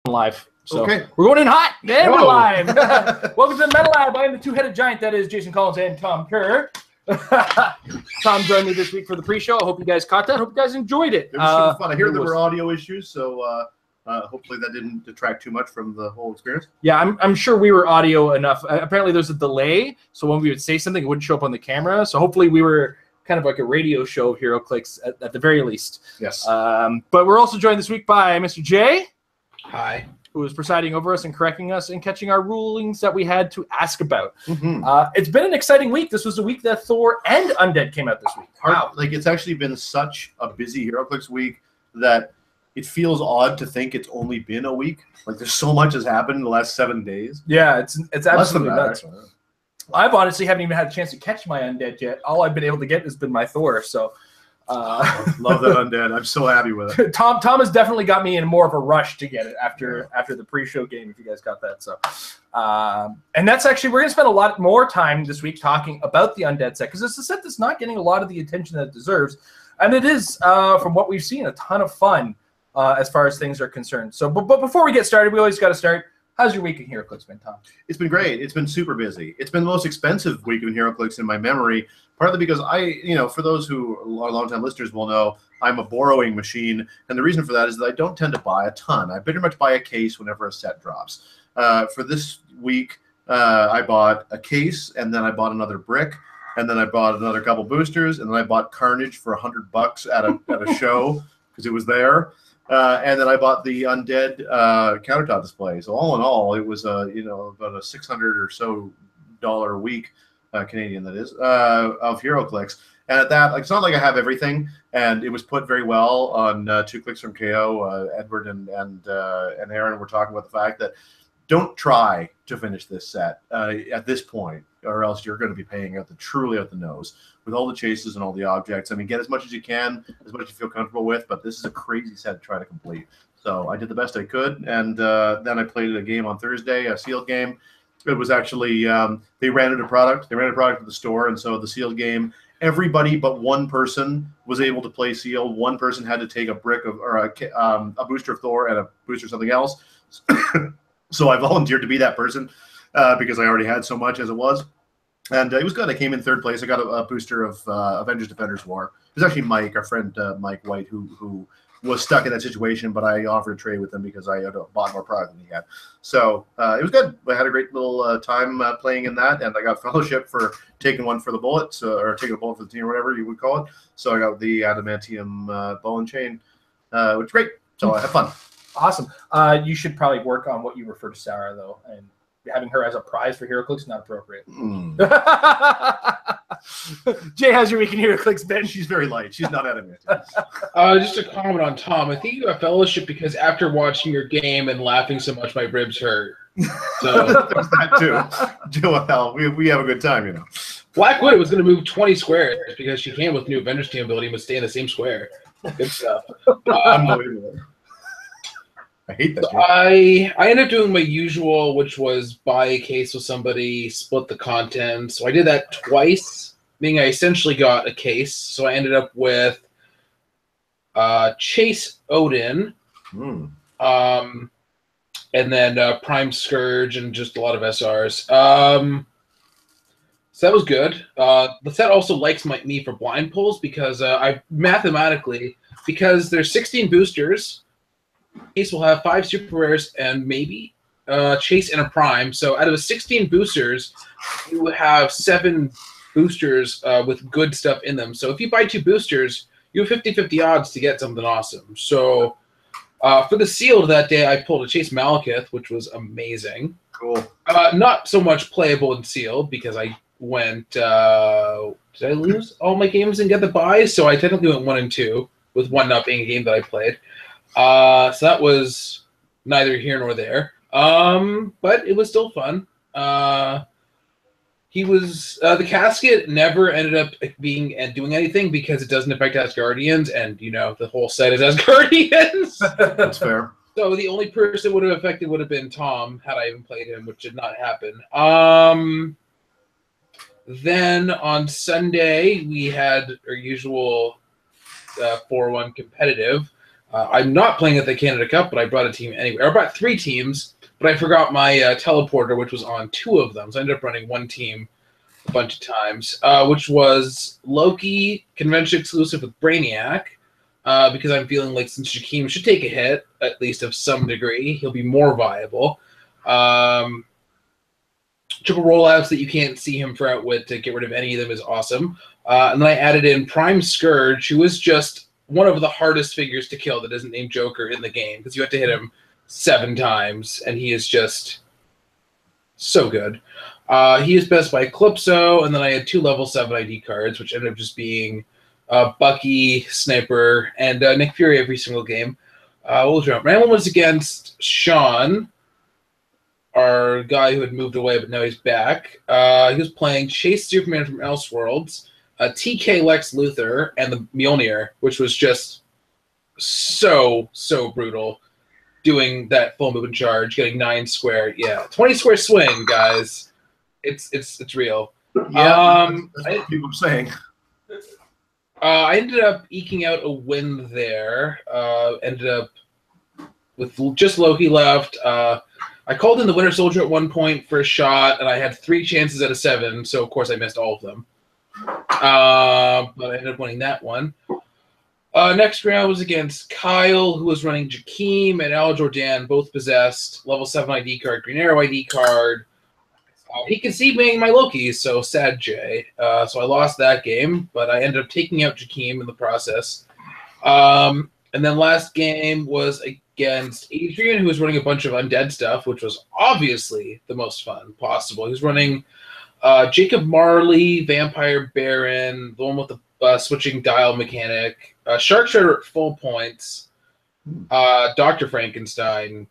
Live. So okay. We're going in hot. And we're live. Welcome to the Metal Lab. I am the two-headed giant that is Jason Collins and Tom Kerr. Tom joined me this week for the pre-show. I hope you guys caught that. I hope you guys enjoyed it. It was super fun. I hear there were audio issues, so hopefully that didn't detract too much from the whole experience. Yeah, I'm sure we were audio enough. Apparently there's a delay, so when we would say something, it wouldn't show up on the camera. So hopefully we were kind of like a radio show of Heroclix at the very least. Yes. But we're also joined this week by Mr. J. Hi. Who was presiding over us and correcting us and catching our rulings that we had to ask about. Mm-hmm. It's been an exciting week. This was the week that Thor and Undead came out this week. Wow. Like, it's actually been such a busy Heroclix week that it feels odd to think it's only been a week. Like, there's so much has happened in the last 7 days. Yeah, it's absolutely nuts. Actually. I've honestly haven't even had a chance to catch my Undead yet. All I've been able to get has been my Thor, so... love that Undead. I'm so happy with it. Tom has definitely got me in more of a rush to get it after the pre-show game, if you guys got that. So, and that's actually, we're going to spend a lot more time this week talking about the Undead set, because it's a set that's not getting a lot of the attention that it deserves. And it is, from what we've seen, a ton of fun as far as things are concerned. So, but before we get started, we always got to start. How's your week in Heroclix been, Tom? It's been great. It's been super busy. It's been the most expensive week in Heroclix in my memory, partly because for those who are longtime listeners will know, I'm a borrowing machine, and the reason for that is that I don't tend to buy a ton. I pretty much buy a case whenever a set drops. For this week, I bought a case, and then I bought another brick, and then I bought another couple boosters, and then I bought Carnage for $100 at a show because it was there. And then I bought the Undead countertop display. So all in all, it was about a $600 or so a week, Canadian that is, of Heroclix. And at that, it's not like I have everything, and it was put very well on 2 clicks from KO. Edward and Aaron were talking about the fact that don't try to finish this set at this point, or else you're going to be paying truly out the nose with all the chases and all the objects. I mean, get as much as you can, as much as you feel comfortable with, but this is a crazy set to try to complete. So I did the best I could, and then I played a game on Thursday, a sealed game. It was actually, they ran out of product. They ran out of product at the store, and so the sealed game, everybody but one person was able to play sealed. One person had to take a brick or a booster of Thor and a booster of something else. So I volunteered to be that person because I already had so much as it was. And it was good. I came in third place. I got a booster of Avengers Defenders War. It was actually Mike, our friend Mike White, who was stuck in that situation, but I offered a trade with him because I had bought more product than he had. So it was good. I had a great little time playing in that, and I got fellowship for taking one for the bullets, or taking a bullet for the team, or whatever you would call it. So I got the adamantium ball and chain, which is great. So I had fun. Awesome. You should probably work on what you refer to Sarah, though, and having her as a prize for Heroclix is not appropriate. Jay, how's your week in Heroclix been? She's very light. She's not adamantium. Just a comment on Tom. I think you got fellowship because after watching your game and laughing so much, my ribs hurt. So there's that too. Well, we have a good time, you know. Black Widow was going to move 20 squares because she came with new Avengers team ability and would stay in the same square. Good stuff. Unbelievable. I hate that. So I ended up doing my usual, which was buy a case with somebody, split the contents. So I did that twice, meaning I essentially got a case. So I ended up with Chase Odin, and then Prime Scourge, and just a lot of SRs. So that was good. The set also likes me for blind pulls because mathematically, because there's 16 boosters, Chase will have 5 super rares and maybe Chase and a Prime. So out of the 16 boosters, you would have 7 boosters with good stuff in them. So if you buy 2 boosters, you have 50-50 odds to get something awesome. So for the sealed that day, I pulled a Chase Malekith, which was amazing. Cool. Not so much playable in sealed because I went. Did I lose all my games and get the buys? So I technically went 1 and 2, with 1 not being a game that I played. So that was neither here nor there. But it was still fun. He was the casket never ended up being and doing anything because it doesn't affect Asgardians, and the whole set is Asgardians. That's fair. So the only person it would have affected would have been Tom had I even played him, which did not happen. Then on Sunday we had our usual 4-1 competitive. I'm not playing at the Canada Cup, but I brought a team anyway. I brought 3 teams, but I forgot my teleporter, which was on 2 of them. So I ended up running 1 team a bunch of times, which was Loki, convention exclusive with Brainiac, because I'm feeling like since Jakeem should take a hit, at least of some degree, he'll be more viable. Triple rollouts that you can't see him for outwit to get rid of any of them is awesome. And then I added in Prime Scourge, who is just one of the hardest figures to kill that isn't named Joker in the game, because you have to hit him 7 times, and he is just so good. He is best by Calypso, and then I had 2 level 7 ID cards, which ended up just being Bucky, Sniper, and Nick Fury every single game. What was wrong? My one was against Sean, our guy who had moved away, but now he's back. He was playing Chase Superman from Elseworlds, TK Lex Luthor, and the Mjolnir, which was just so brutal. Doing that full movement charge, getting 9 square, 20 square swing, guys. It's real. Yeah, that's what people are saying. I ended up eking out a win there. Ended up with just Loki left. I called in the Winter Soldier at one point for a shot, and I had 3 chances out of 7, so of course I missed all of them. But I ended up winning that one. Next round was against Kyle, who was running Jakeem and Al Jordan, both possessed. Level 7 ID card, Green Arrow ID card. He conceived me my Loki, so sad Jay. So I lost that game, but I ended up taking out Jakeem in the process. And then last game was against Adrian, who was running a bunch of undead stuff, which was obviously the most fun possible. He was running Jacob Marley, Vampire Baron, the one with the switching dial mechanic, Shark Shredder at full points, Dr. Frankenstein,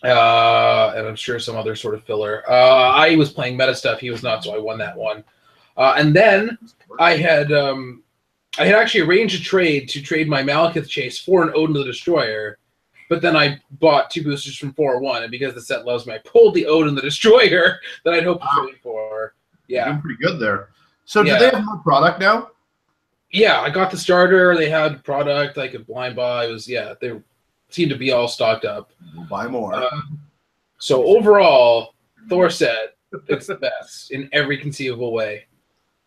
and I'm sure some other sort of filler. I was playing meta stuff. He was not, so I won that one. And then I had actually arranged a trade to trade my Malekith Chase for an Odin the Destroyer, but then I bought 2 boosters from 4-1, and because the set loves me, I pulled the Odin the Destroyer that I'd hoped to trade for. Yeah. You're doing pretty good there. So do they have more product now? Yeah, I got the starter. They had product I could blind buy. It was, they seemed to be all stocked up. We'll buy more. So overall, Thor set, it's the best in every conceivable way.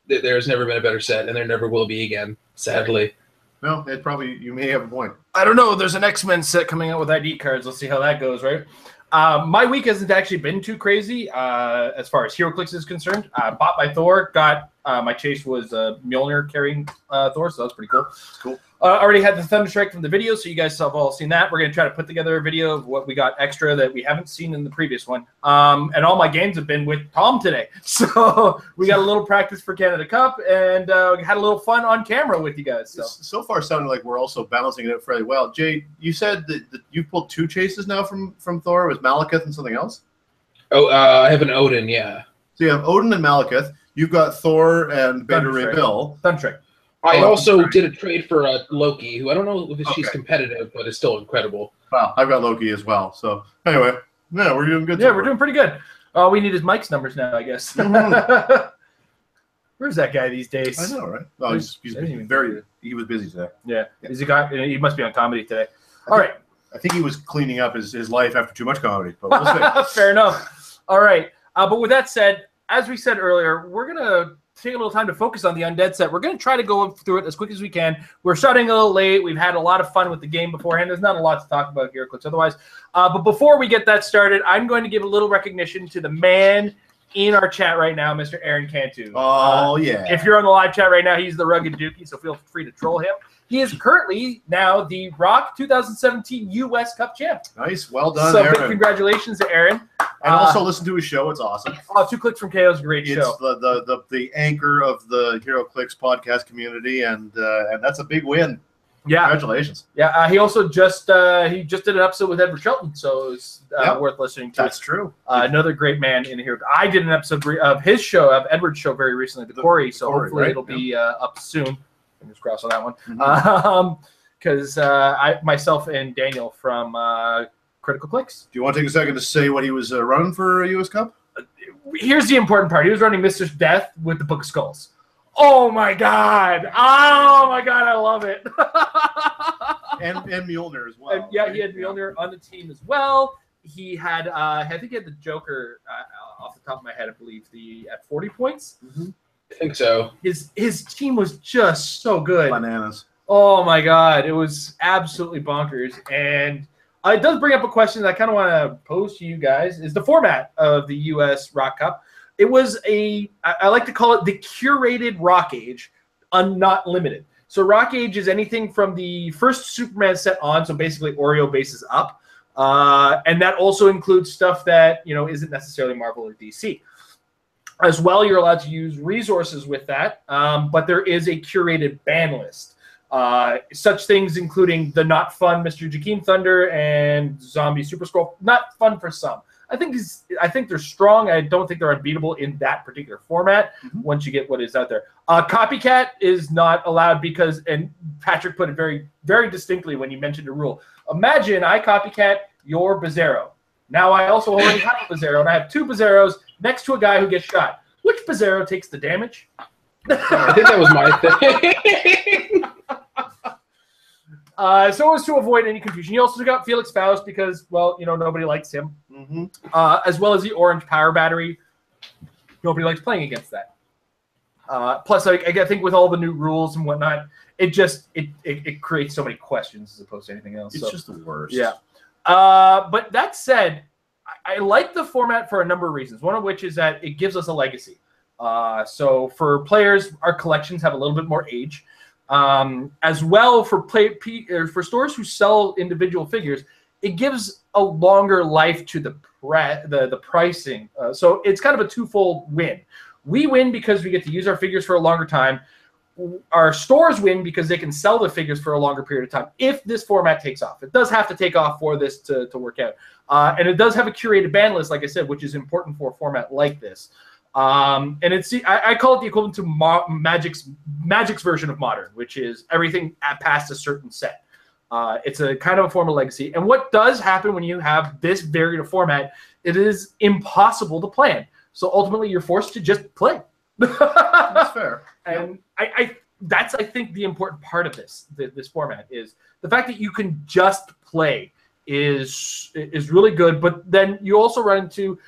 There's never been a better set, and there never will be again, sadly. Well, you may have a point. I don't know. There's an X-Men set coming out with ID cards. Let's see how that goes, right? My week hasn't actually been too crazy as far as Heroclix is concerned. Bought my Thor, got my chase was Mjolnir carrying Thor, so that's pretty cool. Cool. Already had the Thunderstrike from the video, so you guys have all seen that. We're going to try to put together a video of what we got extra that we haven't seen in the previous one. And all my games have been with Tom today. So we got a little practice for Canada Cup and had a little fun on camera with you guys. So far sounding like we're also balancing it out fairly well. Jay, you said that you pulled 2 chases now from Thor. It was Malekith and something else? Oh, I have an Odin, yeah. So you have Odin and Malekith. You've got Thor and Beta Ray Bill. Thunderstrike. I also did a trade for Loki, who I don't know if she's competitive, but is still incredible. Wow, I've got Loki as well. So anyway, yeah, we're doing good. Yeah, we're doing pretty good. All we need is Mike's numbers now, I guess. Where's that guy these days? I know, right? Oh, he was busy today. Yeah. He must be on comedy today. All right. I think he was cleaning up his life after too much comedy. But we'll see. Fair enough. All right. But with that said, as we said earlier, we're going to take a little time to focus on the Undead set. We're going to try to go through it as quick as we can. We're starting a little late. We've had a lot of fun with the game beforehand. There's not a lot to talk about here, Clix, otherwise. But before we get that started, I'm going to give a little recognition to the man in our chat right now, Mr. Aaron Cantu. Oh, yeah. If you're on the live chat right now, he's the Rugged Dookie, so feel free to troll him. He is currently now the Rock 2017 U.S. Cup champ. Nice. Well done, so Aaron. big congratulations to Aaron. And also listen to his show. It's awesome. 2 Clicks from KO is a great show. It's the anchor of the Heroclix podcast community, and that's a big win. Yeah. Congratulations. Yeah. He also just did an episode with Edward Shelton, so it's worth listening to. That's true. Another great man in here. I did an episode of his show, of Edward's show, very recently, the Corey. So hopefully it'll be up soon. Fingers crossed on that one. Because myself and Daniel from Critical Clicks. Do you want to take a second to say what he was running for U.S. Cup? Here's the important part. He was running Mr. Death with the Book of Skulls. Oh my God! Oh my God! I love it. and Mjolnir as well. And, yeah, he had Mjolnir on the team as well. He had, I think he had the Joker off the top of my head, I believe, at 40 points. Mm-hmm. I think so. His team was just so good. Bananas. Oh my God, it was absolutely bonkers. And it does bring up a question that I kind of want to pose to you guys: is the format of the U.S. Rock Cup? It was I like to call it the curated Rock Age, not limited. So Rock Age is anything from the first Superman set on, so basically Oreo bases up, and that also includes stuff that isn't necessarily Marvel or DC. As well, you're allowed to use resources with that, but there is a curated ban list. Such things including the not fun Mr. Jakeem Thunder and Zombie Super Scroll. Not fun for some. I think they're strong. I don't think they're unbeatable in that particular format once you get what is out there. Copycat is not allowed because, and Patrick put it very, very distinctly when you mentioned a rule. Imagine I copycat your Bizarro. Now I also already have a Bizarro, and I have two Bizarros next to a guy who gets shot. Which Bizarro takes the damage? I think that was my thing. So as to avoid any confusion, you also got Felix Faust because, well, nobody likes him. Mm-hmm. As well as the Orange Power Battery. Nobody likes playing against that. Plus, I think with all the new rules and whatnot, it creates so many questions as opposed to anything else. It's just the worst. Yeah. But that said, I like the format for a number of reasons. One of which is that it gives us a legacy. So for players, our collections have a little bit more age. As well for stores who sell individual figures, it gives a longer life to the pricing. So it's kind of a twofold win. We win because we get to use our figures for a longer time. Our stores win because they can sell the figures for a longer period of time if this format takes off. It does have to take off for this to work out. And it does have a curated ban list, like I said, which is important for a format like this. And I call it the equivalent to Magic's version of Modern, which is everything past a certain set. It's a kind of a form of legacy. And what does happen when you have this varied a format, it is impossible to plan. So ultimately, you're forced to just play. That's fair. And that's, I think, the important part of this format is the fact that you can just play is really good. But then you also run into,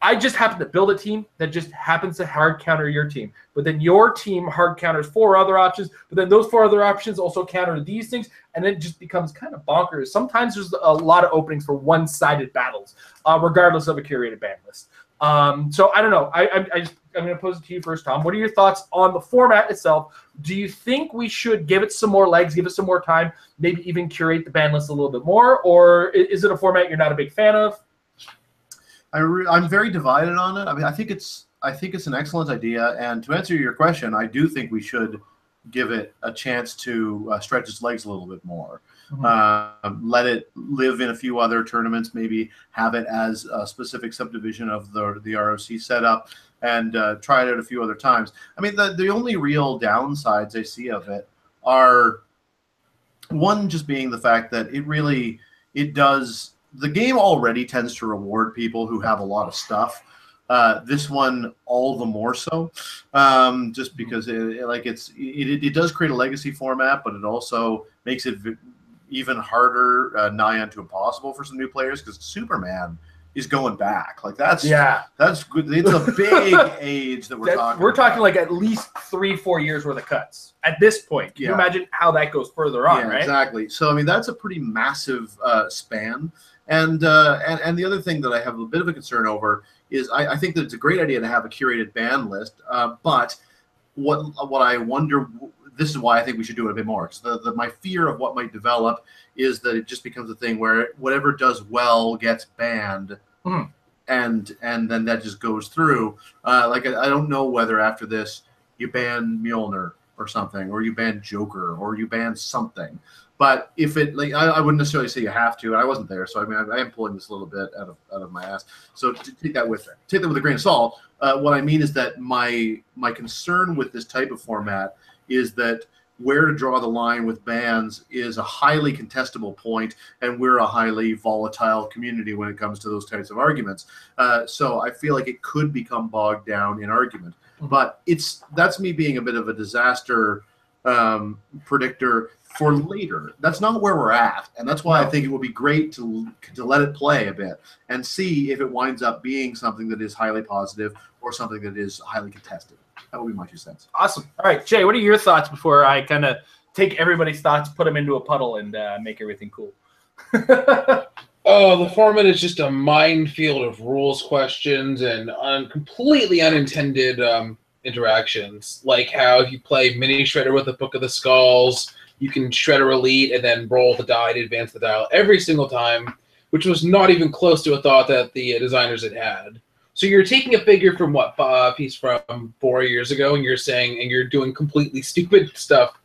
I just happen to build a team that just happens to hard counter your team. But then your team hard counters 4 other options. But then those 4 other options also counter these things. And then it just becomes kind of bonkers. Sometimes there's a lot of openings for one-sided battles, regardless of a curated ban list. So I don't know. I'm going to pose it to you first, Tom. What are your thoughts on the format itself? Do you think we should give it some more legs, give it some more time, maybe even curate the ban list a little bit more? Or is it a format you're not a big fan of? I'm very divided on it. I mean, I think it's an excellent idea. And to answer your question, I do think we should give it a chance to stretch its legs a little bit more. Mm-hmm. Let it live in a few other tournaments, maybe have it as a specific subdivision of the ROC setup, and try it out a few other times. I mean, the only real downsides I see of it are, one, just being the fact that the game already tends to reward people who have a lot of stuff. This one all the more so, just because it does create a legacy format, but it also makes it even harder, nigh unto impossible for some new players, because Superman is going back. Like that's good. It's a big age that we're talking. We're talking like at least 3-4 years worth of cuts at this point. Can you imagine how that goes further on? Right? Exactly. So I mean, that's a pretty massive span. And the other thing that I have a bit of a concern over is I think that it's a great idea to have a curated ban list. But what I wonder, this is why I think we should do it a bit more. Because my fear of what might develop is that it just becomes a thing where whatever does well gets banned, and then that just goes through. I don't know whether after this you ban Mjolnir or something, or you ban Joker, or you ban something. But if it, I wouldn't necessarily say you have to. I wasn't there, so I mean, I am pulling this a little bit out of my ass. So take that with a grain of salt. What I mean is that my concern with this type of format is that where to draw the line with bans is a highly contestable point, and we're a highly volatile community when it comes to those types of arguments. So I feel like it could become bogged down in argument. But that's me being a bit of a disaster predictor for later. That's not where we're at, and that's why I think it would be great to let it play a bit and see if it winds up being something that is highly positive or something that is highly contested. That would be my 2 cents. Awesome. All right, Jay, what are your thoughts before I kind of take everybody's thoughts, put them into a puddle, and make everything cool? Oh, the format is just a minefield of rules questions and completely unintended interactions. Like how if you play Mini Shredder with the Book of the Skulls, you can Shredder Elite and then roll the die to advance the dial every single time, which was not even close to a thought that the designers had. So you're taking a figure from what piece from 4 years ago, and you're saying, and you're doing completely stupid stuff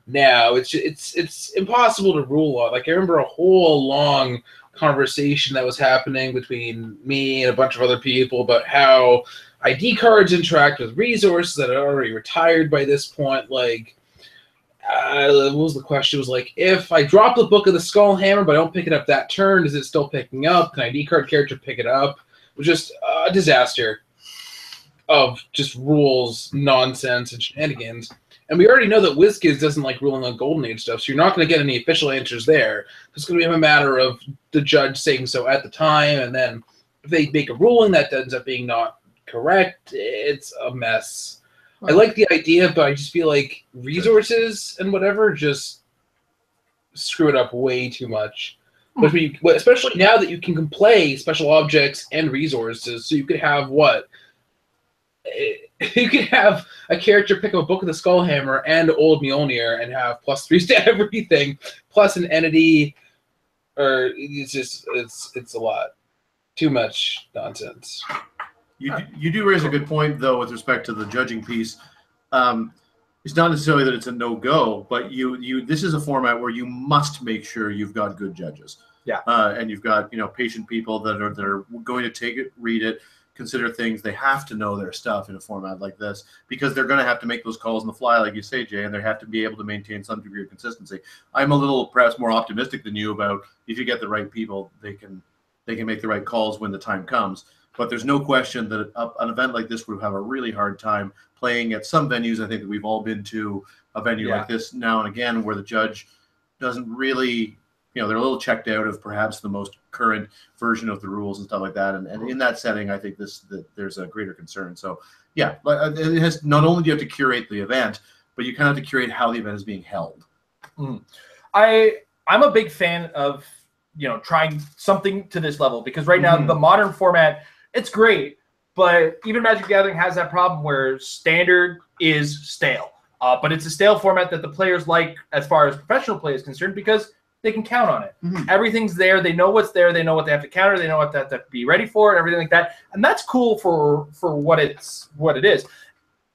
now. It's impossible to rule on. Like I remember a whole long conversation that was happening between me and a bunch of other people about how ID cards interact with resources that are already retired by this point. Like, what was the question? It was like, if I drop the Book of the Skull Hammer but I don't pick it up that turn, is it still picking up? Can ID card character pick it up? It was just a disaster of just rules, nonsense, and shenanigans. And we already know that WizKids doesn't like ruling on Golden Age stuff, so you're not going to get any official answers there. It's going to be a matter of the judge saying so at the time, and then if they make a ruling that ends up being not correct, it's a mess. I like the idea, but I just feel like resources and whatever just screw it up way too much. But especially now that you can play special objects and resources, so you could have what? You could have a character pick up a Book of the Skull Hammer and Old Mjolnir and have +3s to everything, plus an entity, or it's a lot. Too much nonsense. You do raise a good point, though, with respect to the judging piece. It's not necessarily that it's a no-go, but this is a format where you must make sure you've got good judges. Yeah. And you've got patient people that are going to take it, read it, consider things. They have to know their stuff in a format like this because they're going to have to make those calls on the fly, like you say, Jay, and they have to be able to maintain some degree of consistency. I'm a little perhaps more optimistic than you about if you get the right people, they can make the right calls when the time comes. But there's no question that an event like this would have a really hard time playing at some venues. I think that we've all been to a venue like this now and again where the judge doesn't really, they're a little checked out of perhaps the most current version of the rules and stuff like that. And in that setting, I think there's a greater concern. So, yeah, it has not only do you have to curate the event, but you kind of have to curate how the event is being held. I'm a big fan of, trying something to this level because right now the modern format, it's great, but even Magic the Gathering has that problem where standard is stale. But it's a stale format that the players like as far as professional play is concerned because they can count on it. Everything's there. They know what's there. They know what they have to counter. They know what they have to be ready for and everything like that. And that's cool for what it is.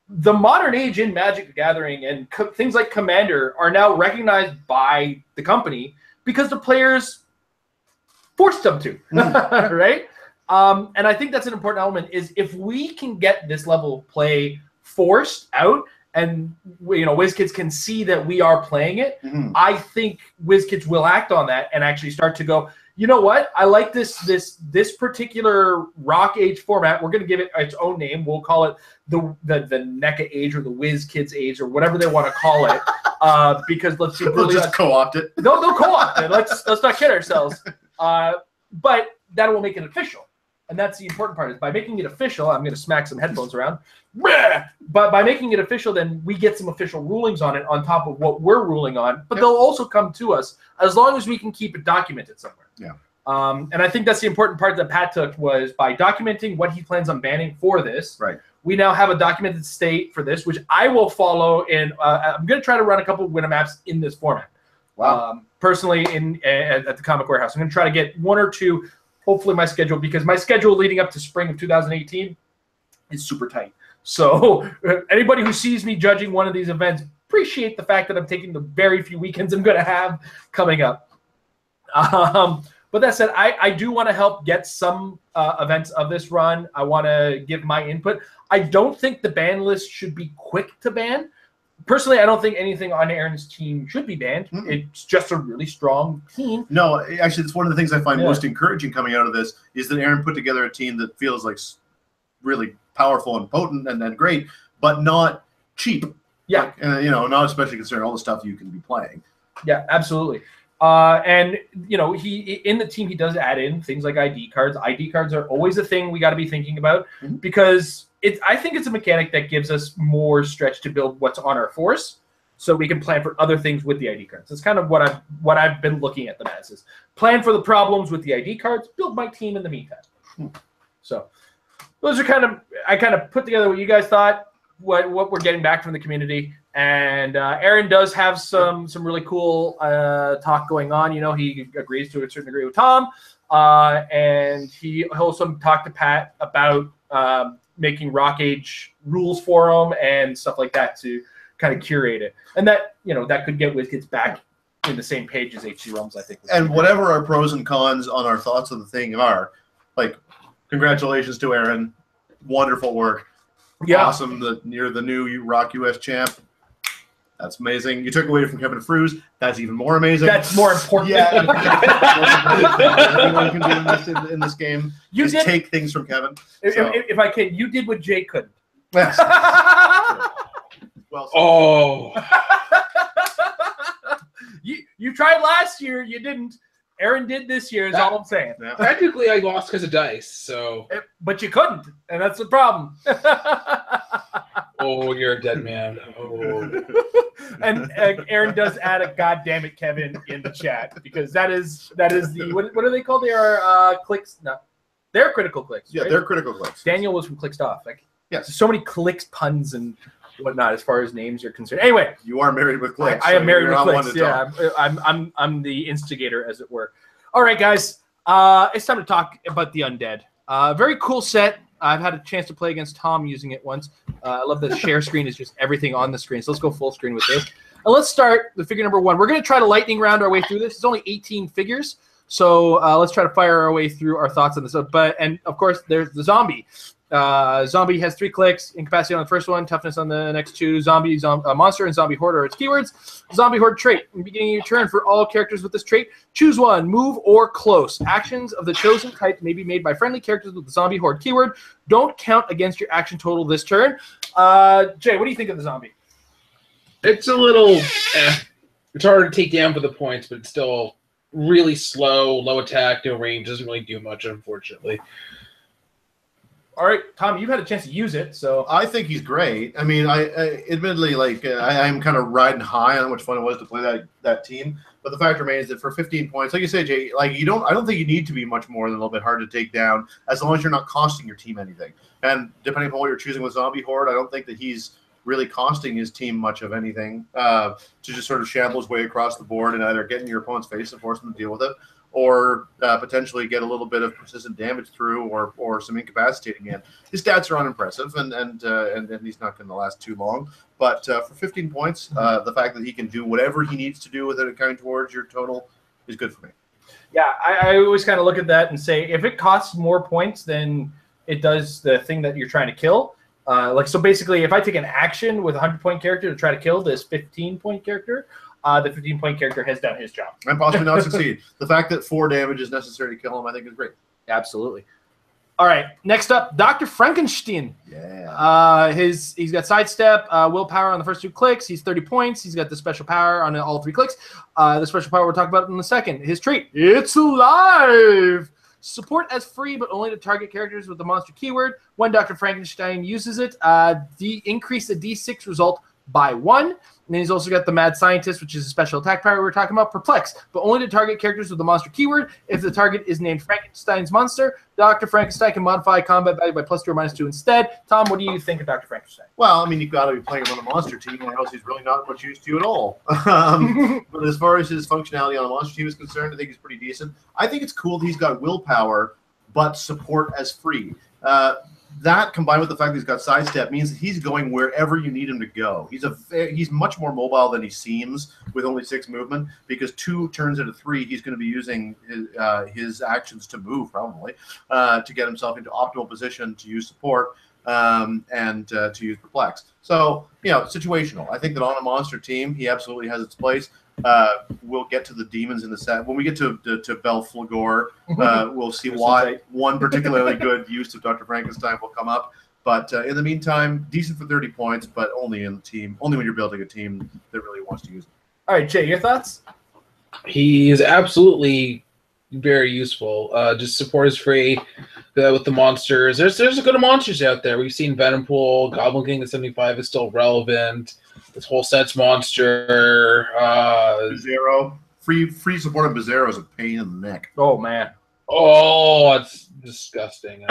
The modern age in Magic the Gathering and things like Commander are now recognized by the company because the players forced them to, right? And I think that's an important element is if we can get this level of play forced out and, WizKids can see that we are playing it, I think WizKids will act on that and actually start to go, you know what? I like this particular Rock Age format. We're going to give it its own name. We'll call it the NECA Age or the WizKids Age or whatever they want to call it. Because let's see, they'll just co-opt it. They'll co-opt it. Let's not kid ourselves. But that will make it official. And that's the important part is by making it official, I'm going to smack some headphones around. But by making it official, then we get some official rulings on it on top of what we're ruling on. But they'll also come to us as long as we can keep it documented somewhere. Yeah. And I think that's the important part that Pat took was by documenting what he plans on banning for this. Right. We now have a documented state for this, which I will follow. And I'm going to try to run a couple of Winamaps in this format. Wow. Personally, at the Comic Warehouse, I'm going to try to get one or two. Hopefully my schedule, because my schedule leading up to spring of 2018 is super tight. So anybody who sees me judging one of these events, appreciate the fact that I'm taking the very few weekends I'm going to have coming up. But that said, I do want to help get some events of this run. I want to give my input. I don't think the ban list should be quick to ban. Personally, I don't think anything on Aaron's team should be banned. It's just a really strong team. No, actually, it's one of the things I find most encouraging coming out of this is that Aaron put together a team that feels like really powerful and potent and great, but not cheap. Yeah. Like, and, you know, not especially considering all the stuff you can be playing. Yeah, absolutely. And you know, he in the team he does add in things like ID cards. ID cards are always a thing we got to be thinking about because I think it's a mechanic that gives us more stretch to build what's on our force, so we can plan for other things with the ID cards. That's kind of what I've been looking at them as is plan for the problems with the ID cards, build my team in the meantime. So those are I kind of put together what you guys thought, what we're getting back from the community. And Aaron does have some really cool talk going on. You know, he agrees to a certain degree with Tom, and he also talked to Pat about making Rock Age rules for him and stuff like that to kind of curate it. And that, you know, that could get WizKids back in the same page as HC Realms, I think. And whatever our pros and cons on our thoughts of the thing are, like, congratulations to Aaron, wonderful work. Yeah. Awesome that you're the new Rock US champ. That's amazing. You took away from Kevin Fruz. That's even more amazing. That's more important. Yeah. Everyone can do in this game. You did take things from Kevin. If I can, you did what Jay couldn't. Yes. Well. Oh. you tried last year. You didn't. Aaron did this year. Is all I'm saying. Yeah. Technically, I lost because of dice. So. But you couldn't, and that's the problem. Oh, you're a dead man. Oh. And Aaron does add a "God damn it, Kevin" in the chat because that is the what are they called? They are clicks. No, they're critical clicks. Yeah, right? they're critical clicks. Daniel was from Clixed Off. Like, yes, so many clicks, puns, and whatnot as far as names are concerned. Anyway, you are married with clicks. I am married with clicks. Yeah, I'm the instigator, as it were. All right, guys, it's time to talk about the undead. Very cool set. I've had a chance to play against Tom using it once. I love the share screen is just everything on the screen. So let's go full screen with this. And let's start with figure number 1. We're going to try to lightning round our way through this. It's only 18 figures. So let's try to fire our way through our thoughts on this. And, of course, there's the zombie. Zombie has 3 clicks, incapacity on the first one, toughness on the next 2. Monster, and zombie horde are its keywords. Zombie horde trait. In the beginning of your turn, for all characters with this trait, choose one, move or close. Actions of the chosen type may be made by friendly characters with the zombie horde keyword. Don't count against your action total this turn. Jay, what do you think of the zombie? It's a little. It's hard to take down for the points, but it's still really slow, low attack, no range, doesn't really do much, unfortunately. All right, Tom, you've had a chance to use it, so I think he's great. I mean, I admittedly, like, I'm kind of riding high on how much fun it was to play that team. But the fact remains that for 15 points, like you say, Jay, like I don't think you need to be much more than a little bit hard to take down, as long as you're not costing your team anything. And depending upon what you're choosing with Zombie Horde, I don't think that he's really costing his team much of anything to just sort of shamble his way across the board and either get in your opponent's face and force them to deal with it, or potentially get a little bit of persistent damage through, or some incapacitating in. His stats are unimpressive, and he's not going to last too long. But for 15 points, the fact that he can do whatever he needs to do with it counting towards your total is good for me. Yeah, I always kind of look at that and say, if it costs more points than it does the thing that you're trying to kill, so basically, if I take an action with a 100-point character to try to kill this 15-point character, the 15-point character has done his job. And possibly not succeed. The fact that 4 damage is necessary to kill him, I think, is great. Absolutely. All right, next up, Dr. Frankenstein. Yeah. He's got sidestep, willpower on the first 2 clicks. He's 30 points. He's got the special power on all 3 clicks. The special power we'll talk about in a second. His trait, it's alive. Support as free, but only to target characters with the monster keyword. When Dr. Frankenstein uses it, increase the D6 result by 1. And then he's also got the Mad Scientist, which is a special attack power we were talking about, Perplex, but only to target characters with the monster keyword. If the target is named Frankenstein's monster, Dr. Frankenstein can modify combat value by +2 or -2 instead. Tom, what do you think of Dr. Frankenstein? Well, I mean, you've got to be playing him on a monster team, or else he's really not much use to you at all. But as far as his functionality on a monster team is concerned, I think he's pretty decent. I think it's cool that he's got willpower, but support as free. That combined with the fact that he's got sidestep means that he's going wherever you need him to go. He's much more mobile than he seems with only 6 movement, because 2 turns out of 3 he's going to be using his actions to move, probably, to get himself into optimal position to use support and to use Perplex. So, situational. I think that on a monster team, he absolutely has its place. We'll get to the demons in the set. When we get to Belflagor, we'll see why one particularly good use of Dr. Frankenstein will come up. But in the meantime, decent for 30 points, but only in the team, only when you're building a team that really wants to use it. All right, Jay, your thoughts? He is absolutely very useful. Just support is free with the monsters. There's a good monsters out there. We've seen Venompool, Goblin King at 75 is still relevant. This whole set's monster. Bizarro. Free support of Bizarro is a pain in the neck. Oh, man. Oh, it's disgusting.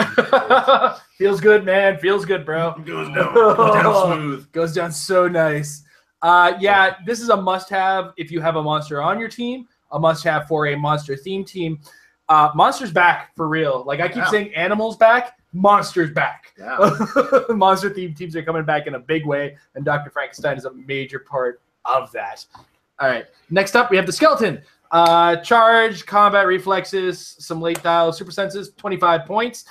Feels good, man. Feels good, bro. It goes down smooth. Goes down so nice. Yeah, this is a must-have if you have a monster on your team, a must-have for a monster-themed team. Monsters back, for real. Like, I keep saying animals back, monsters back. Yeah. Monster-themed teams are coming back in a big way, and Dr. Frankenstein is a major part of that. All right, next up, we have the skeleton. Charge, combat reflexes, some late dial super senses, 25 points.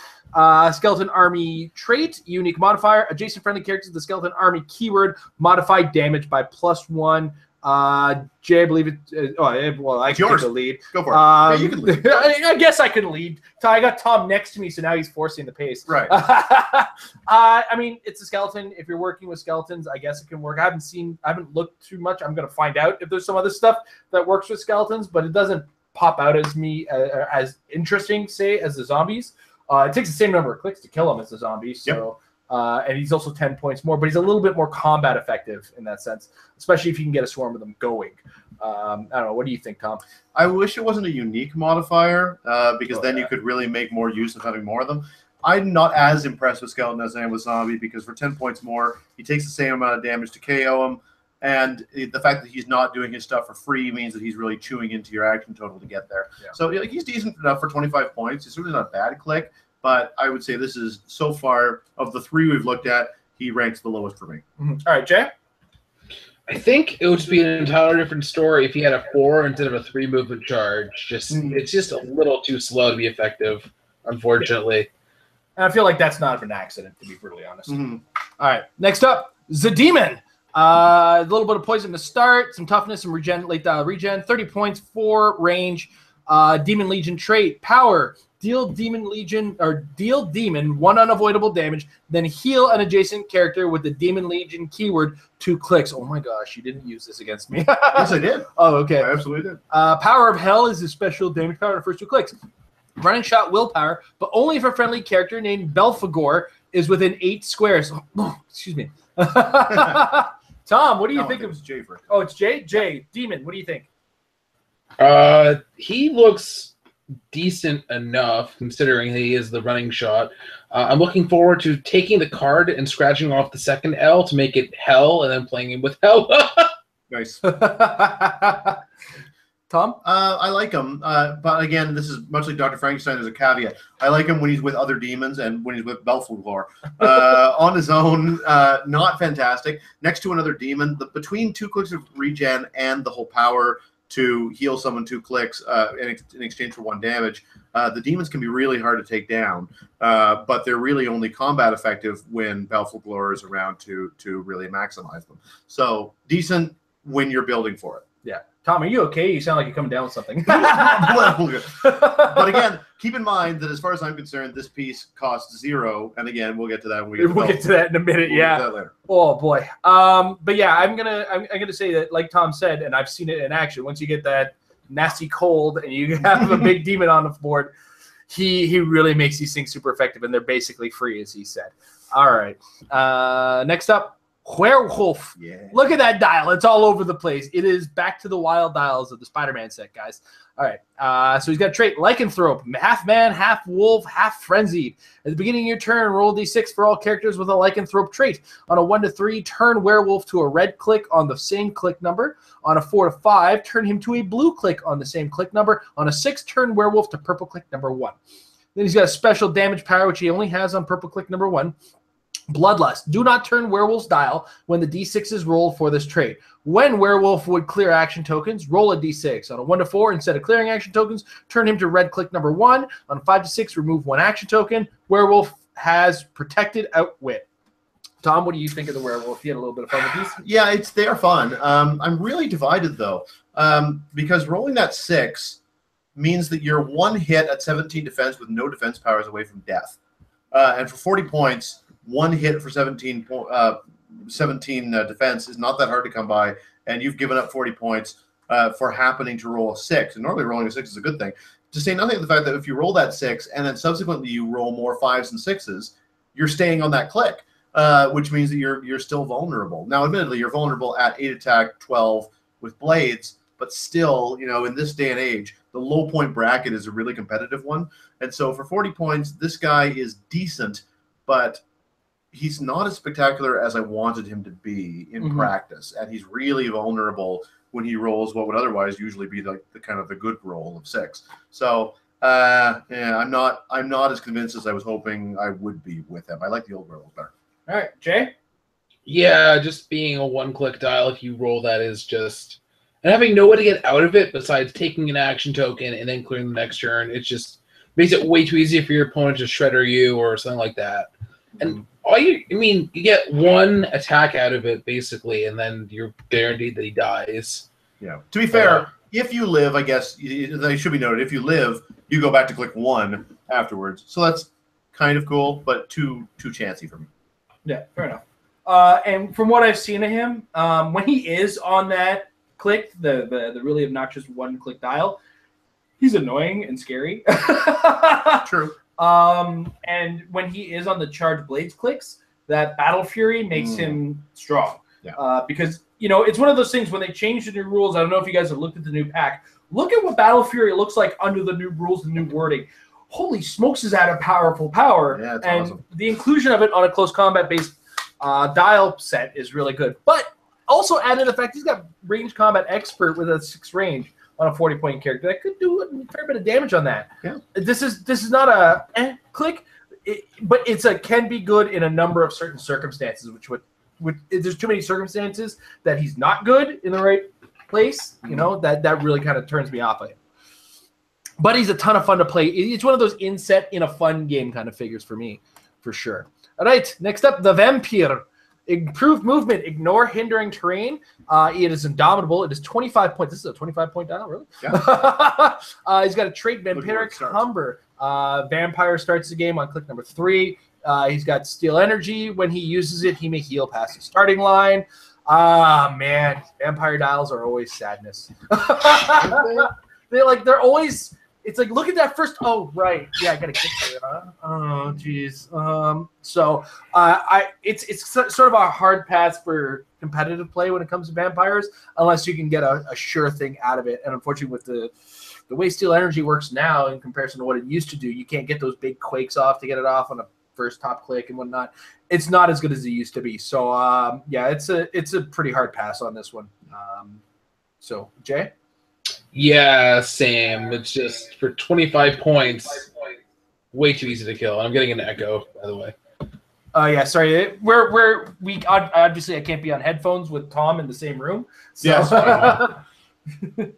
Skeleton army trait, unique modifier, adjacent friendly characters, the skeleton army keyword, modify damage by +1. Jay, I believe it. Well, I can take the lead. Go for it. Yeah, you can lead. I guess I can lead. I got Tom next to me, so now he's forcing the pace. Right. I mean, it's a skeleton. If you're working with skeletons, I guess it can work. I haven't looked too much. I'm gonna find out if there's some other stuff that works with skeletons, but it doesn't pop out as interesting, say, as the zombies. It takes the same number of clicks to kill him as the zombies. So. Yep. And he's also 10 points more, but he's a little bit more combat effective in that sense, especially if you can get a swarm of them going. I don't know. What do you think, Tom? I wish it wasn't a unique modifier because then you could really make more use of having more of them. I'm not as impressed with Skeleton as I am with Zombie because for 10 points more, he takes the same amount of damage to KO him. And the fact that he's not doing his stuff for free means that he's really chewing into your action total to get there. Yeah. So he's decent enough for 25 points. It's really not a bad click. But I would say this is, so far, of the three we've looked at, he ranks the lowest for me. Mm-hmm. All right, Jay? I think it would be an entirely different story if he had a 4 instead of a 3 movement charge. It's just a little too slow to be effective, unfortunately. And I feel like that's not an accident, to be brutally honest. Mm-hmm. All right, next up, the Demon. A little bit of poison to start, some toughness, some late regen, 30 points, 4 range, Demon Legion trait, power. Deal demon 1 unavoidable damage, then heal an adjacent character with the Demon Legion keyword 2 clicks. Oh my gosh, you didn't use this against me. Yes, I did. Oh, okay. I absolutely did. Power of Hell is a special damage power in the first 2 clicks. Running shot willpower, but only if a friendly character named Belphegor is within 8 squares. Oh, excuse me. Tom, what do you think of Jay first? Oh, it's Jay? Jay, Demon, what do you think? He looks decent enough considering he is the running shot. I'm looking forward to taking the card and scratching off the second L to make it Hell and then playing it with Hell. Nice. Tom? I like him, but again, this is much like Dr. Frankenstein. There's a caveat. I like him when he's with other demons and when he's with Belphegor. On his own, not fantastic. Next to another demon, between 2 clicks of regen and the whole power to heal someone 2 clicks in exchange for 1 damage, the demons can be really hard to take down, but they're really only combat effective when Belphegor is around to really maximize them. So decent when you're building for it. Yeah. Tom, are you okay? You sound like you're coming down with something. But again, keep in mind that as far as I'm concerned, this piece costs 0. And again, we'll get to that when we'll get to that in a minute. We'll get to that later. Oh boy. But yeah, I'm gonna say that, like Tom said, and I've seen it in action. Once you get that nasty cold and you have a big demon on the board, he really makes these things super effective, and they're basically free, as he said. All right. Next up. Werewolf. Yeah. Look at that dial. It's all over the place. It is back to the wild dials of the Spider-Man set, guys. All right. So he's got a trait, Lycanthrope, half man, half wolf, half frenzied. At the beginning of your turn, roll d6 for all characters with a Lycanthrope trait. On a 1 to 3, turn werewolf to a red click on the same click number. On a 4 to 5, turn him to a blue click on the same click number. On a 6, turn werewolf to purple click number 1. Then he's got a special damage power, which he only has on purple click number 1. Bloodlust. Do not turn Werewolf's dial when the d6 is rolled for this trait. When Werewolf would clear action tokens, roll a d6. On a 1 to 4, instead of clearing action tokens, turn him to red click number 1. On 5 to 6, remove 1 action token. Werewolf has protected outwit. Tom, what do you think of the Werewolf? You had a little bit of fun with these? Yeah, they're fun. I'm really divided, though, because rolling that 6 means that you're 1 hit at 17 defense with no defense powers away from death. And for 40 points, one hit for 17 defense is not that hard to come by, and you've given up 40 points for happening to roll a 6. And normally rolling a 6 is a good thing. To say nothing of the fact that if you roll that 6 and then subsequently you roll more 5s and 6s, you're staying on that click, which means that you're still vulnerable. Now, admittedly, you're vulnerable at 8 attack, 12 with blades, but still, in this day and age, the low point bracket is a really competitive one. And so for 40 points, this guy is decent, but he's not as spectacular as I wanted him to be in practice. And he's really vulnerable when he rolls what would otherwise usually be the kind of the good roll of 6. So I'm not as convinced as I was hoping I would be with him. I like the old rolls better. All right, Jay? Yeah, just being a one-click dial, if you roll that is just... And having no way to get out of it besides taking an action token and then clearing the next turn, it just makes it way too easy for your opponent to shredder you or something like that. And you get one attack out of it, basically, and then you're guaranteed that he dies. Yeah. To be fair, if you live, I guess, they should be noted, if you live, you go back to click 1 afterwards. So that's kind of cool, but too chancy for me. Yeah, fair enough. And from what I've seen of him, when he is on that click, the really obnoxious one-click dial, he's annoying and scary. True. And when he is on the charge blades clicks, that battle fury makes him strong. Yeah. Because it's one of those things when they change the new rules. I don't know if you guys have looked at the new pack. Look at what battle fury looks like under the new rules and new wording. Holy smokes, is that a powerful power? Yeah, it's and awesome. The inclusion of it on a close combat based dial set is really good. But also added the fact he's got ranged combat expert with a 6 range on a 40-point character that could do a fair bit of damage on that. Yeah. This is not a click, but it's can be good in a number of certain circumstances. Which there's too many circumstances that he's not good in the right place. That really kind of turns me off of him. But he's a ton of fun to play. It's one of those inset in a fun game kind of figures for me, for sure. All right, next up, the Vampire. Improved movement, ignore hindering terrain. It is indomitable. It is 25 points. This is a 25-point dial, really? Yeah. He's got a trait, Vampiric Humber. Vampire starts the game on click number 3. He's got Steel Energy. When he uses it, he may heal past the starting line. Man, Vampire dials are always sadness. They're always... It's like, look at that first. Oh, right. Yeah, I gotta get there. Huh? Oh, geez. It's sort of a hard pass for competitive play when it comes to vampires, unless you can get a sure thing out of it. And unfortunately, with the way Steel Energy works now in comparison to what it used to do, you can't get those big quakes off to get it off on a first top click and whatnot. It's not as good as it used to be. So yeah, it's a pretty hard pass on this one. So Jay. Yeah, Sam. It's just for 25 points, way too easy to kill. I'm getting an echo, by the way. Yeah, sorry. We obviously I can't be on headphones with Tom in the same room. So. Yes.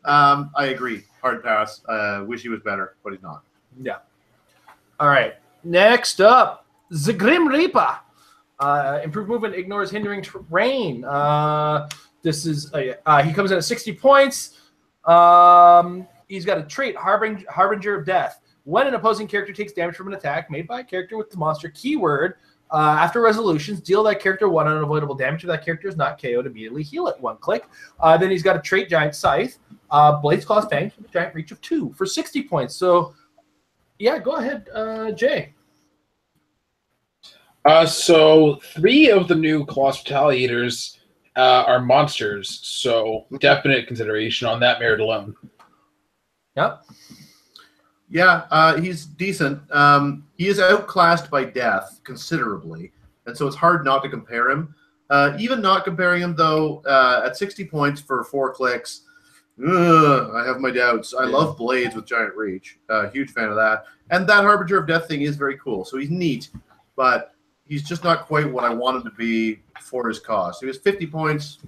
I agree. Hard pass. Wish he was better, but he's not. Yeah. All right. Next up, the Grim Reaper. Improved movement, ignores hindering terrain. This is he comes in at 60 points. He's got a trait, Harbinger of Death. When an opposing character takes damage from an attack made by a character with the monster keyword, after resolutions, deal that character 1 unavoidable damage. If that character is not KO'd, immediately heal it 1 click. Then he's got a trait, Giant Scythe, Blades, Claws, Fangs, with a giant reach of 2 for 60 points. So, yeah, go ahead, Jay. So 3 of the new Colossus Retaliators are monsters, so definite consideration on that merit alone. Yep. Yeah, he's decent. He is outclassed by death considerably, and so it's hard not to compare him. Even not comparing him, though, at 60 points for 4 clicks, I have my doubts. I love Blades with Giant Reach. Huge fan of that. And that Harbinger of Death thing is very cool, so he's neat, but he's just not quite what I want him to be for his cost. He was 50 points.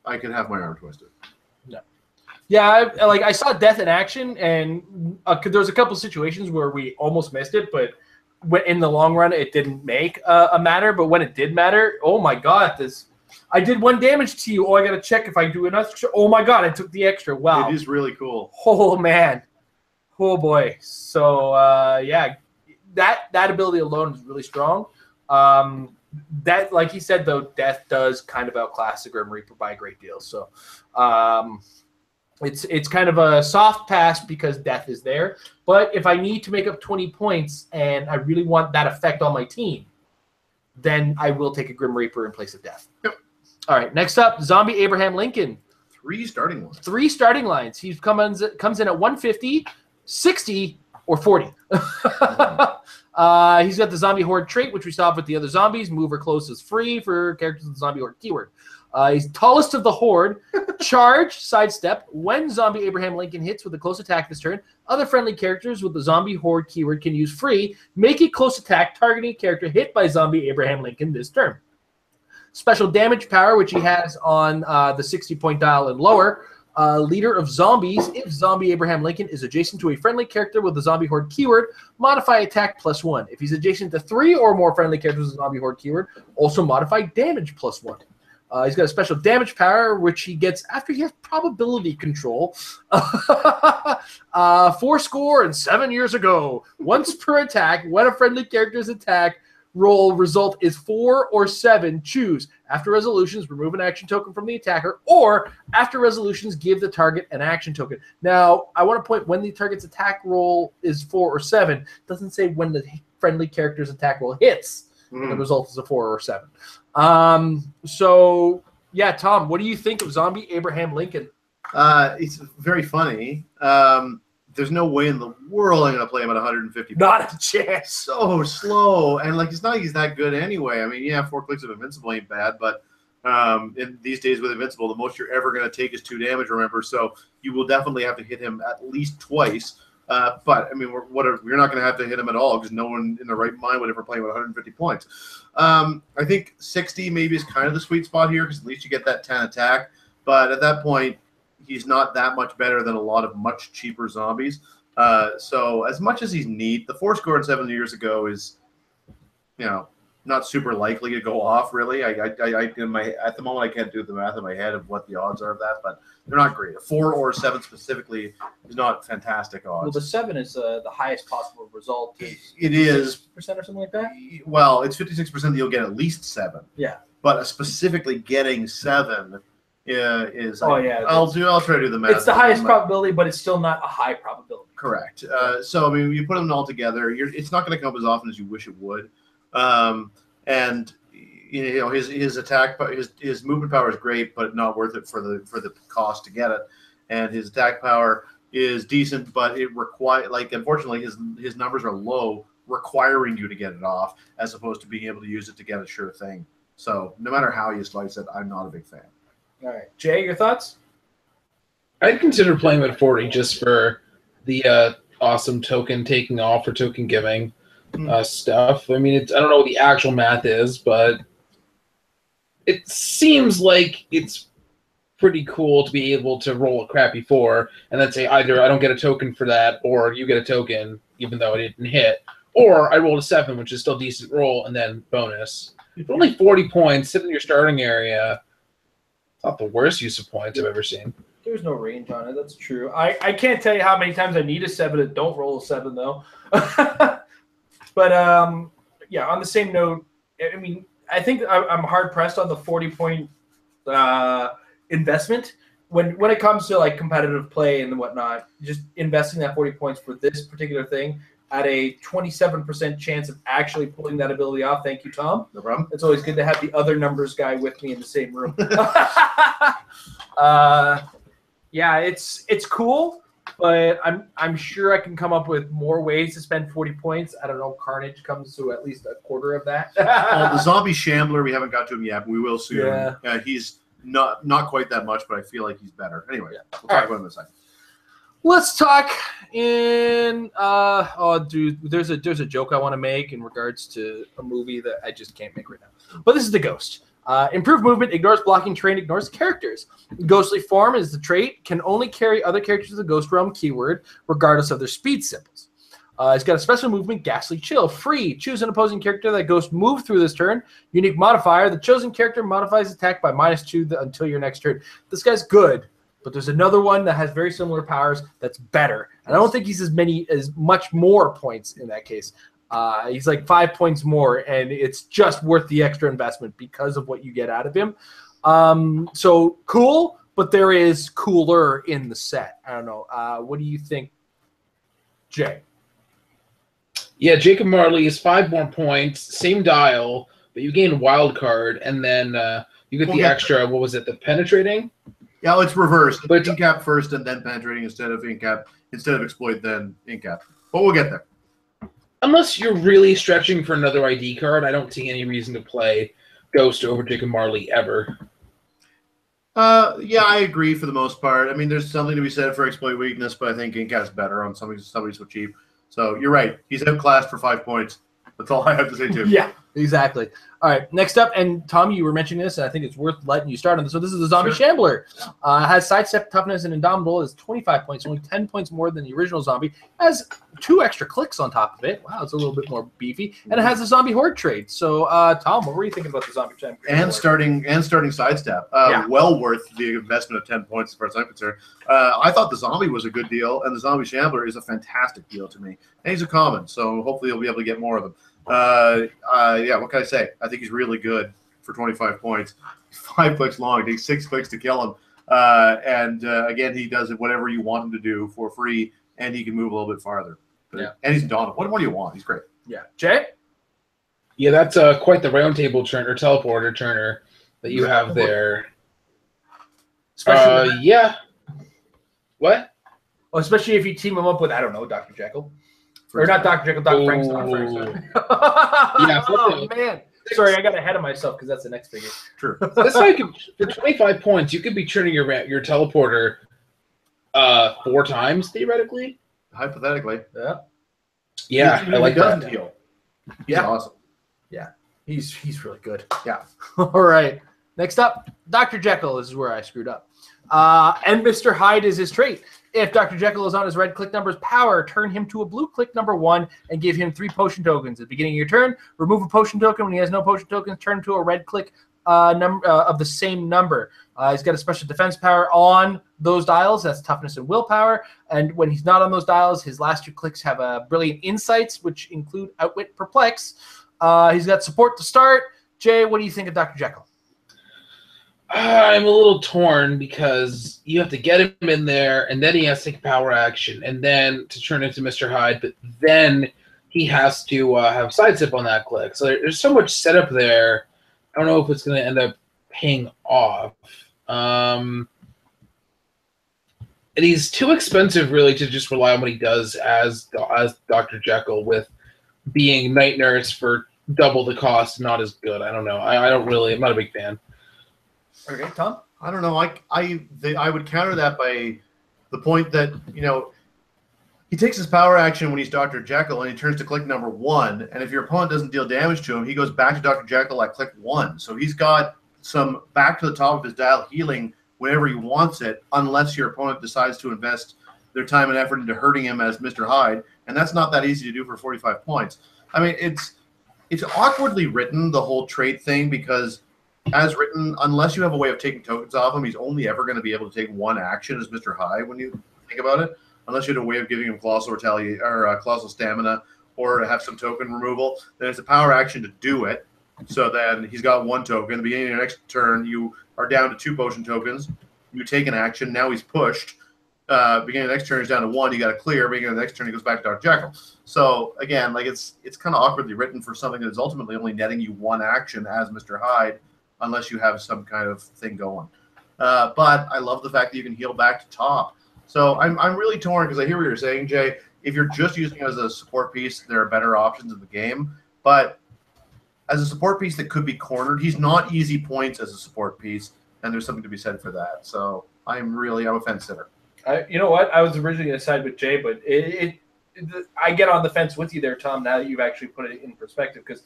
I could have my arm twisted. Yeah, I saw Death in action, and there was a couple situations where we almost missed it, but in the long run, it didn't make a matter. But when it did matter, oh my God, I did 1 damage to you. Oh, I got to check if I do an extra. Oh my God, I took the extra. Wow. It is really cool. Oh, man. Oh, boy. So, yeah, that ability alone is really strong. that, like he said, though, death does kind of outclass the Grim Reaper by a great deal. So it's kind of a soft pass because death is there. But if I need to make up 20 points and I really want that effect on my team, then I will take a Grim Reaper in place of death. Yep. All right, next up, Zombie Abraham Lincoln. 3 starting lines. 3 starting lines. He comes in at 150, 60, or 40. He's got the Zombie Horde trait, which we saw with the other zombies. Move or close is free for characters with the Zombie Horde keyword. He's tallest of the Horde. Charge, sidestep. When Zombie Abraham Lincoln hits with a close attack this turn, other friendly characters with the Zombie Horde keyword can use free, make a close attack targeting a character hit by Zombie Abraham Lincoln this turn. Special damage power, which he has on the 60-point dial and lower. Leader of Zombies. If Zombie Abraham Lincoln is adjacent to a friendly character with the Zombie Horde keyword, modify attack +1. If he's adjacent to 3 or more friendly characters with the Zombie Horde keyword, also modify damage +1. He's got a special damage power, which he gets after he has probability control. 4 score and 7 years ago. Once per attack, when a friendly character's attack roll result is 4 or 7, choose. After resolutions, remove an action token from the attacker, or after resolutions, give the target an action token. Now, I want to point when the target's attack roll is 4 or 7. It doesn't say when the friendly character's attack roll hits. The result is a 4 or 7. So, yeah, Tom, what do you think of Zombie Abraham Lincoln? It's very funny. There's no way in the world I'm going to play him at 150 points. Not a chance. So slow. And, like, it's not like he's that good anyway. I mean, yeah, 4 clicks of Invincible ain't bad, but in these days with Invincible, the most you're ever going to take is 2 damage, remember? So you will definitely have to hit him at least twice. But, I mean, we're not going to have to hit him at all because no one in their right mind would ever play him at 150 points. I think 60 maybe is kind of the sweet spot here because at least you get that 10 attack. But at that point, he's not that much better than a lot of much cheaper zombies. So as much as he's neat, the 4 score and 7 years ago is, you know, not super likely to go off, really. At the moment, I can't do the math in my head of what the odds are of that, but they're not great. A 4 or 7 specifically is not fantastic odds. Well, the 7 is the highest possible result. It is 6% or something like that? Well, it's 56% that you'll get at least 7. Yeah. But specifically getting 7 is... Oh, yeah. I'll try to do the math. It's the highest probability, but it's still not a high probability. Correct. So, I mean, you put them all together, it's not going to come up as often as you wish it would. And you know his attack, his movement power is great, but not worth it for the cost to get it. And his attack power is decent, but it unfortunately his numbers are low, requiring you to get it off as opposed to being able to use it to get a sure thing. So no matter how you slice it, I'm not a big fan. All right, Jay, your thoughts? I'd consider playing with 40 just for the awesome token taking off or token giving. Stuff. I mean, I don't know what the actual math is, but it seems like it's pretty cool to be able to roll a crappy 4 and then say either I don't get a token for that or you get a token even though it didn't hit, or I rolled a 7, which is still a decent roll, and then bonus. For only 40 points, sit in your starting area. It's not the worst use of points I've ever seen. There's no range on it. That's true. I can't tell you how many times I need a 7 and don't roll a 7, though. But, yeah, on the same note, I mean, I think I'm hard-pressed on the 40-point investment. When it comes to, like, competitive play and whatnot, just investing that 40 points for this particular thing at a 27% chance of actually pulling that ability off. Thank you, Tom. No problem. It's always good to have the other numbers guy with me in the same room. Yeah, it's cool. But I'm sure I can come up with more ways to spend 40 points. I don't know. Carnage comes to at least a quarter of that. Well, the Zombie Shambler, we haven't got to him yet, but we will soon. Yeah. He's not quite that much, but I feel like he's better. Anyway, we'll talk about him in a second. Let's talk in. Dude, there's a joke I want to make in regards to a movie that I just can't make right now. But this is The Ghost. Improved movement, ignores blocking terrain, ignores characters. Ghostly form is the trait, can only carry other characters of the Ghost Realm keyword, regardless of their speed symbols. It's got a special movement, Ghastly Chill. Free, choose an opposing character that Ghost move through this turn. Unique modifier, the chosen character modifies attack by -2 until your next turn. This guy's good, but there's another one that has very similar powers that's better. And I don't think he's as much more points in that case. He's like 5 points more, and it's just worth the extra investment because of what you get out of him. So cool, but there is cooler in the set. I don't know. What do you think, Jay? Yeah, Jacob Marley is 5 more points, same dial, but you gain wild card, and then you get the extra. What was it? The penetrating. Yeah, it's reversed. But incap first and then penetrating instead of incap, instead of exploit then incap. But we'll get there. Unless you're really stretching for another ID card, I don't see any reason to play Ghost over Jacob Marley ever. Yeah, I agree for the most part. I mean, there's something to be said for exploit weakness, but I think incap's better on somebody so cheap. So you're right. He's outclassed for 5 points. That's all I have to say too. Yeah, exactly. All right, next up, and Tom, you were mentioning this, and I think it's worth letting you start on this. So this is the Zombie Shambler. Has sidestep, toughness, and indomitable. Is 25 points, only 10 points more than the original zombie. Has 2 extra clicks on top of it. Wow, it's a little bit more beefy. And it has a zombie horde trait. So, Tom, what were you thinking about the Zombie Shambler? And starting sidestep. Well worth the investment of 10 points as far as I'm concerned. I thought the zombie was a good deal, and the Zombie Shambler is a fantastic deal to me. And he's a common, so hopefully you'll be able to get more of them. Yeah, what can I say? I think he's really good for 25 points. 5 clicks long. It takes 6 clicks to kill him. Again, he does whatever you want him to do for free, and he can move a little bit farther. And he's indomitable. What do you want? He's great. Yeah. Jay? Yeah, that's quite the round table turner, teleporter turner that you have there. Especially yeah. What? Well, especially if you team him up with, I don't know, Dr. Jekyll. Or not Dr. Jekyll, Dr. Frankenstein. Yeah, oh, man. Sorry, I got ahead of myself because that's the next figure. True. That's like for 25 points, you could be turning your teleporter 4 times theoretically. Hypothetically. Yeah. Yeah, I like that. Heal. He's awesome. Yeah, he's really good. Yeah. All right. Next up, Dr. Jekyll. This is where I screwed up. And Mr. Hyde is his trait. If Dr. Jekyll is on his red click number's power, turn him to a blue click number 1 and give him 3 potion tokens. At the beginning of your turn, remove a potion token. When he has no potion tokens, turn him to a red click number of the same number. He's got a special defense power on those dials. That's toughness and willpower. And when he's not on those dials, his last 2 clicks have brilliant insights, which include outwit, perplex. He's got support to start. Jay, what do you think of Dr. Jekyll? I'm a little torn because you have to get him in there, and then he has to take power action, and then to turn into Mr. Hyde, but then he has to have sidestep on that click. So there's so much setup there. I don't know if it's going to end up paying off. And he's too expensive, really, to just rely on what he does as Dr. Jekyll, with being Night Nurse for double the cost, not as good. I don't know. I'm not a big fan. Okay, Tom? I don't know. I would counter that by the point that, he takes his power action when he's Dr. Jekyll and he turns to click number 1. And if your opponent doesn't deal damage to him, he goes back to Dr. Jekyll at click 1. So he's got some back to the top of his dial healing whenever he wants it, unless your opponent decides to invest their time and effort into hurting him as Mr. Hyde. And that's not that easy to do for 45 points. I mean, it's awkwardly written, the whole trait thing, because as written, unless you have a way of taking tokens off him, he's only ever going to be able to take 1 action as Mr. Hyde when you think about it. Unless you had a way of giving him colossal retaliation or colossal stamina, or to have some token removal, then it's a power action to do it. So then he's got 1 token. At the beginning of your next turn, you are down to 2 potion tokens. You take an action. Now he's pushed. Beginning of the next turn, he's down to 1. You got to clear. Beginning of the next turn, he goes back to Dr. Jekyll. So again, like it's kind of awkwardly written for something that is ultimately only netting you 1 action as Mr. Hyde, unless you have some kind of thing going. But I love the fact that you can heal back to top. So I'm really torn because I hear what you're saying, Jay. If you're just using it as a support piece, there are better options in the game. But as a support piece that could be cornered, he's not easy points as a support piece, and there's something to be said for that. So I'm a fence sitter. You know what? I was originally going to side with Jay, but I get on the fence with you there, Tom, now that you've actually put it in perspective. Because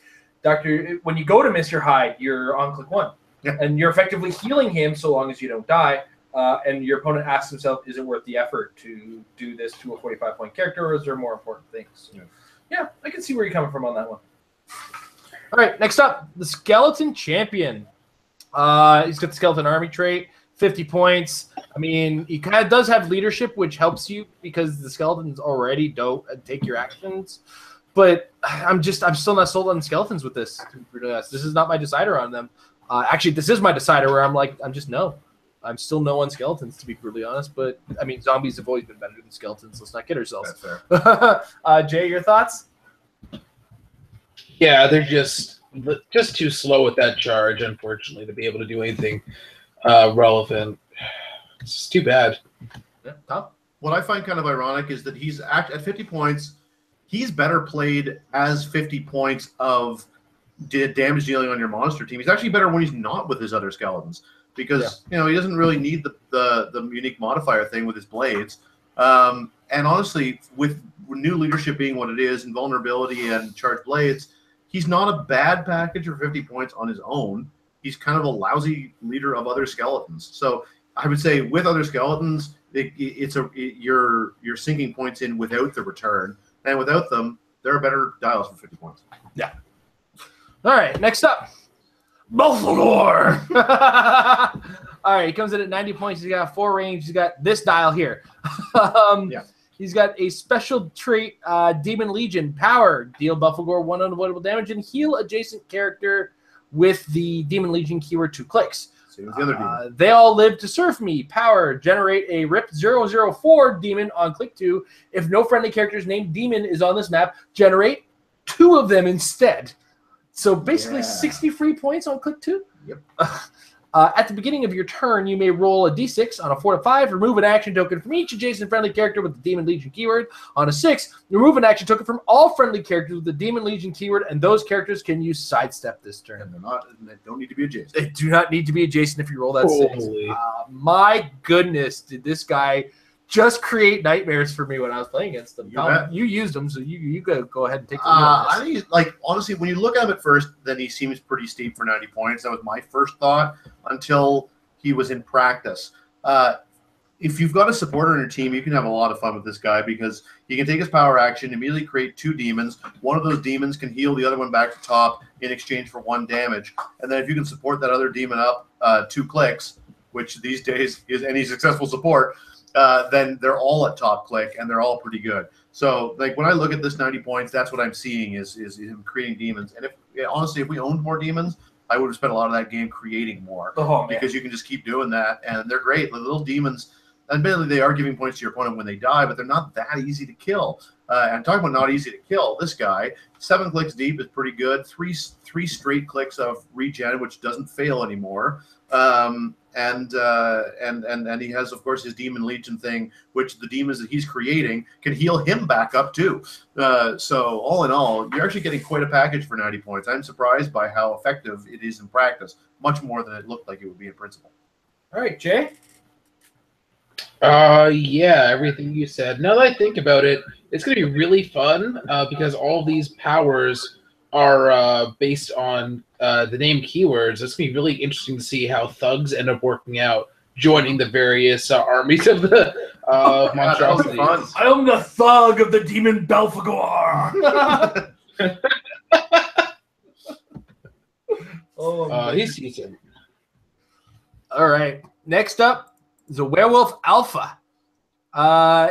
when you go to Mr. Hyde, you're on click 1. Yeah. And you're effectively healing him so long as you don't die. And your opponent asks himself, is it worth the effort to do this to a 45-point character, or is there more important things? Yeah, I can see where you're coming from on that one. All right, next up, the Skeleton Champion. He's got the Skeleton Army trait, 50 points. I mean, he kind of does have leadership, which helps you because the skeletons already don't take your actions. But I'm still not sold on skeletons with this. This is not my decider on them. Actually, this is my decider where I'm just no. I'm still no on skeletons, to be brutally honest. But I mean, zombies have always been better than skeletons. Let's not kid ourselves. That's fair. Jay, your thoughts? Yeah, they're just too slow with that charge, unfortunately, to be able to do anything relevant. It's just too bad. Yeah, Tom? What I find kind of ironic is that he's at 50 points. He's better played as 50 points of damage dealing on your monster team. He's actually better when he's not with his other skeletons because he doesn't really need the unique modifier thing with his blades. And honestly, with new leadership being what it is, and vulnerability and charged blades, he's not a bad package for 50 points on his own. He's kind of a lousy leader of other skeletons. So I would say with other skeletons, you're sinking points in without the return, and without them, there are better dials for 50 points. Yeah. All right, next up, Belfagor. All right, he comes in at 90 points. He's got 4 range. He's got this dial here. He's got a special trait, Demon Legion power. Deal Belfagor 1 unavoidable damage and heal adjacent character with the Demon Legion keyword 2 clicks. Same as the other demon. They all live to serve me. Power. Generate a RIP 004 demon on click 2. If no friendly characters named demon is on this map, generate 2 of them instead. So basically 60 free points on click 2. Yep. At the beginning of your turn, you may roll a d6 on a 4 to 5. Remove an action token from each adjacent friendly character with the Demon Legion keyword. On a 6, remove an action token from all friendly characters with the Demon Legion keyword, and those characters can use sidestep this turn. And they don't need to be adjacent. They do not need to be adjacent if you roll that 6. My goodness, did this guy just create nightmares for me when I was playing against them. You used them, so you go ahead and take the lead on this. I think, like, honestly, when you look at him at first, then he seems pretty steep for 90 points. That was my first thought until he was in practice. If you've got a supporter on your team, you can have a lot of fun with this guy because he can take his power action, immediately create 2 demons. One of those demons can heal the other one back to top in exchange for 1 damage. And then if you can support that other demon up 2 clicks, which these days is any successful support, then they're all at top click and they're all pretty good. So, like, when I look at this 90 points, that's what I'm seeing is him creating demons. And honestly, if we owned more demons, I would have spent a lot of that game creating more because you can just keep doing that, and they're great. The little demons, admittedly, they are giving points to your opponent when they die, but they're not that easy to kill. And talking about not easy to kill, this guy, 7 clicks deep is pretty good. Three straight clicks of regen, which doesn't fail anymore. And he has, of course, his Demon Legion thing, which the demons that he's creating can heal him back up too. So all in all, you're actually getting quite a package for 90 points. I'm surprised by how effective it is in practice, much more than it looked like it would be in principle. All right, Jay? Yeah, everything you said. Now that I think about it, it's going to be really fun because all these powers are based on the name keywords. It's going to be really interesting to see how thugs end up working out, joining the various armies of the monstrosities. I am the thug of the demon Belfagor. He's decent. All right. Next up is a Werewolf Alpha.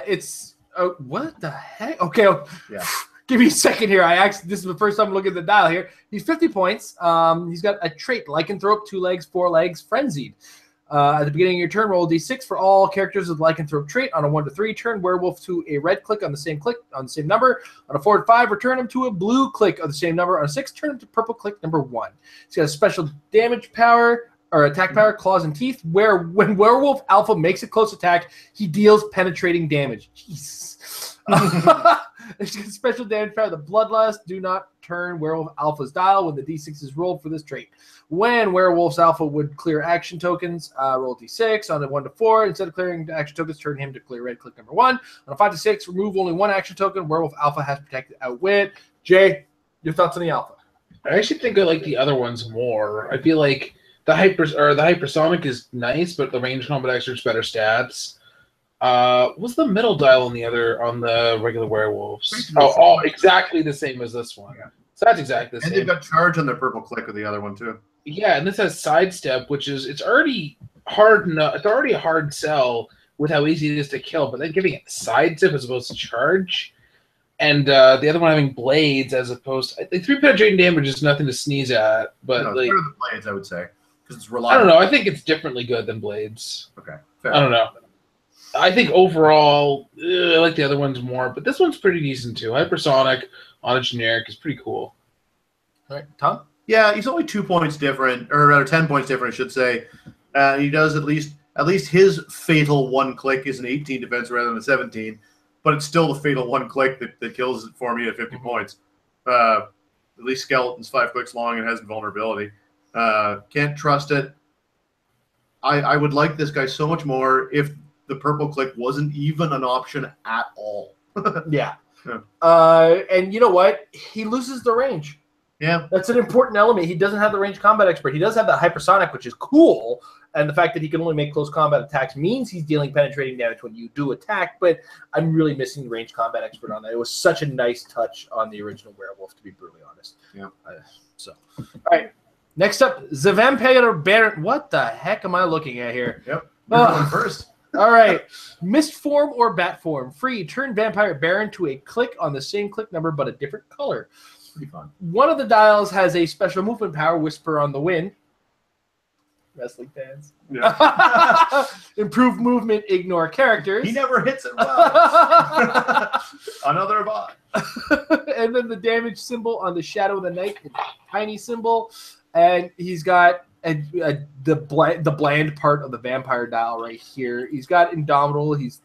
It's what the heck? Okay. Yeah. Give me a second here. This is the first time I'm looking at the dial here. He's 50 points. He's got a trait, Lycanthrope, 2 legs, 4 legs, Frenzied. At the beginning of your turn, roll a d6 for all characters with Lycanthrope trait. On a 1 to 3, turn Werewolf to a red click on the same number. On a 4 to 5, return him to a blue click of the same number. On a 6, turn him to purple click number 1. He's got a special damage power or attack power, Claws and Teeth, where when Werewolf Alpha makes a close attack, he deals penetrating damage. Jesus. There's a special damage power, the Bloodlust. Do not turn Werewolf Alpha's dial when the d6 is rolled for this trait. When Werewolf Alpha would clear action tokens, roll d6 on a 1 to 4. Instead of clearing action tokens, turn him to clear red click number 1. On a 5 to 6, remove only 1 action token. Werewolf Alpha has protected Outwit. Jay, your thoughts on the Alpha? I actually think I like the other ones more. I feel like the hypersonic is nice, but the range combat extra is better stats. What's the middle dial on the regular werewolves? Oh, exactly the same as this one. Yeah. So that's exactly the same. And they've got charge on their purple click with the other one too. Yeah, and this has sidestep, which is it's already hard. It's already a hard sell with how easy it is to kill, but then giving it sidestep as opposed to charge. and the other one having blades as opposed to, like 3 penetrating damage is nothing to sneeze at, but No, it's like better than blades, I would say, because it's I reliable. don't know. I think it's differently good than blades. Okay, fair. I don't know. I think overall, I like the other ones more, but this one's pretty decent too. Hypersonic on a generic is pretty cool. All right, Tom? Yeah, he's only 2 points different, or rather 10 points different, I should say. He does at least his fatal 1 click is an 18 defense rather than a 17, but it's still the fatal 1 click that kills it for me at 50 points. At least Skeleton's 5 clicks long and has invulnerability. Can't trust it. I would like this guy so much more if the purple click wasn't even an option at all. Yeah. Yeah. And you know what? He loses the range. Yeah. That's an important element. He doesn't have the range combat expert. He does have that hypersonic, which is cool. And the fact that he can only make close combat attacks means he's dealing penetrating damage when you do attack. But I'm really missing the range combat expert on that. It was such a nice touch on the original Werewolf, to be brutally honest. Yeah. All right. Next up, the Vampire Baron. What the heck am I looking at here? Yep. You're going first. All right. Mist form or bat form. Free. Turn Vampire Baron to a click on the same click number but a different color. Pretty fun. One of the dials has a special movement power, Whisper on the Wind. Wrestling fans. Yeah. Improve movement, ignore characters. He never hits it well. Another bot. And then the damage symbol on the Shadow of the Night, tiny symbol. And he's got the bland part of the vampire dial right here. He's got Indomitable. He's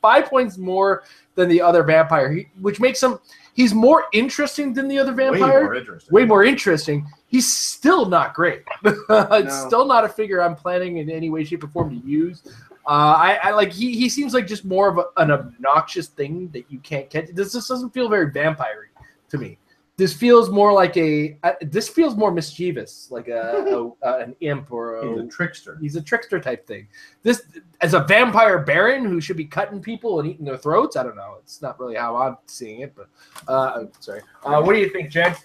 5 points more than the other vampire, which makes him. He's more interesting than the other vampire. Way more interesting. He's still not great. It's still not a figure I'm planning in any way, shape, or form to use. I like he seems like just more of an obnoxious thing that you can't catch. This just doesn't feel very vampire-y to me. This feels more like this feels more mischievous, like an imp or He's a trickster. He's a trickster type thing. This as a vampire baron who should be cutting people and eating their throats. I don't know. It's not really how I'm seeing it, but sorry. What do you think, Jen?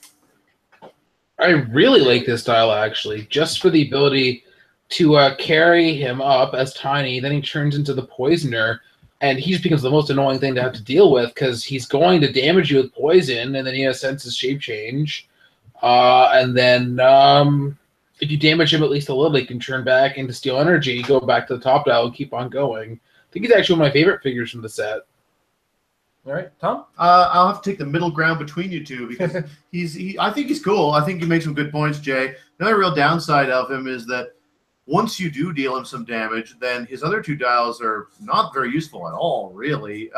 I really like this style actually, just for the ability to carry him up as tiny. Then he turns into the poisoner. And he just becomes the most annoying thing to have to deal with because he's going to damage you with poison, and then he has senses shape change. And then if you damage him at least a little, he can turn back into steel energy, go back to the top dial, and keep on going. I think he's actually one of my favorite figures from the set. All right, Tom? I'll have to take the middle ground between you two because I think he's cool. I think you make some good points, Jay. Another real downside of him is that once you do deal him some damage, then his other 2 dials are not very useful at all, really.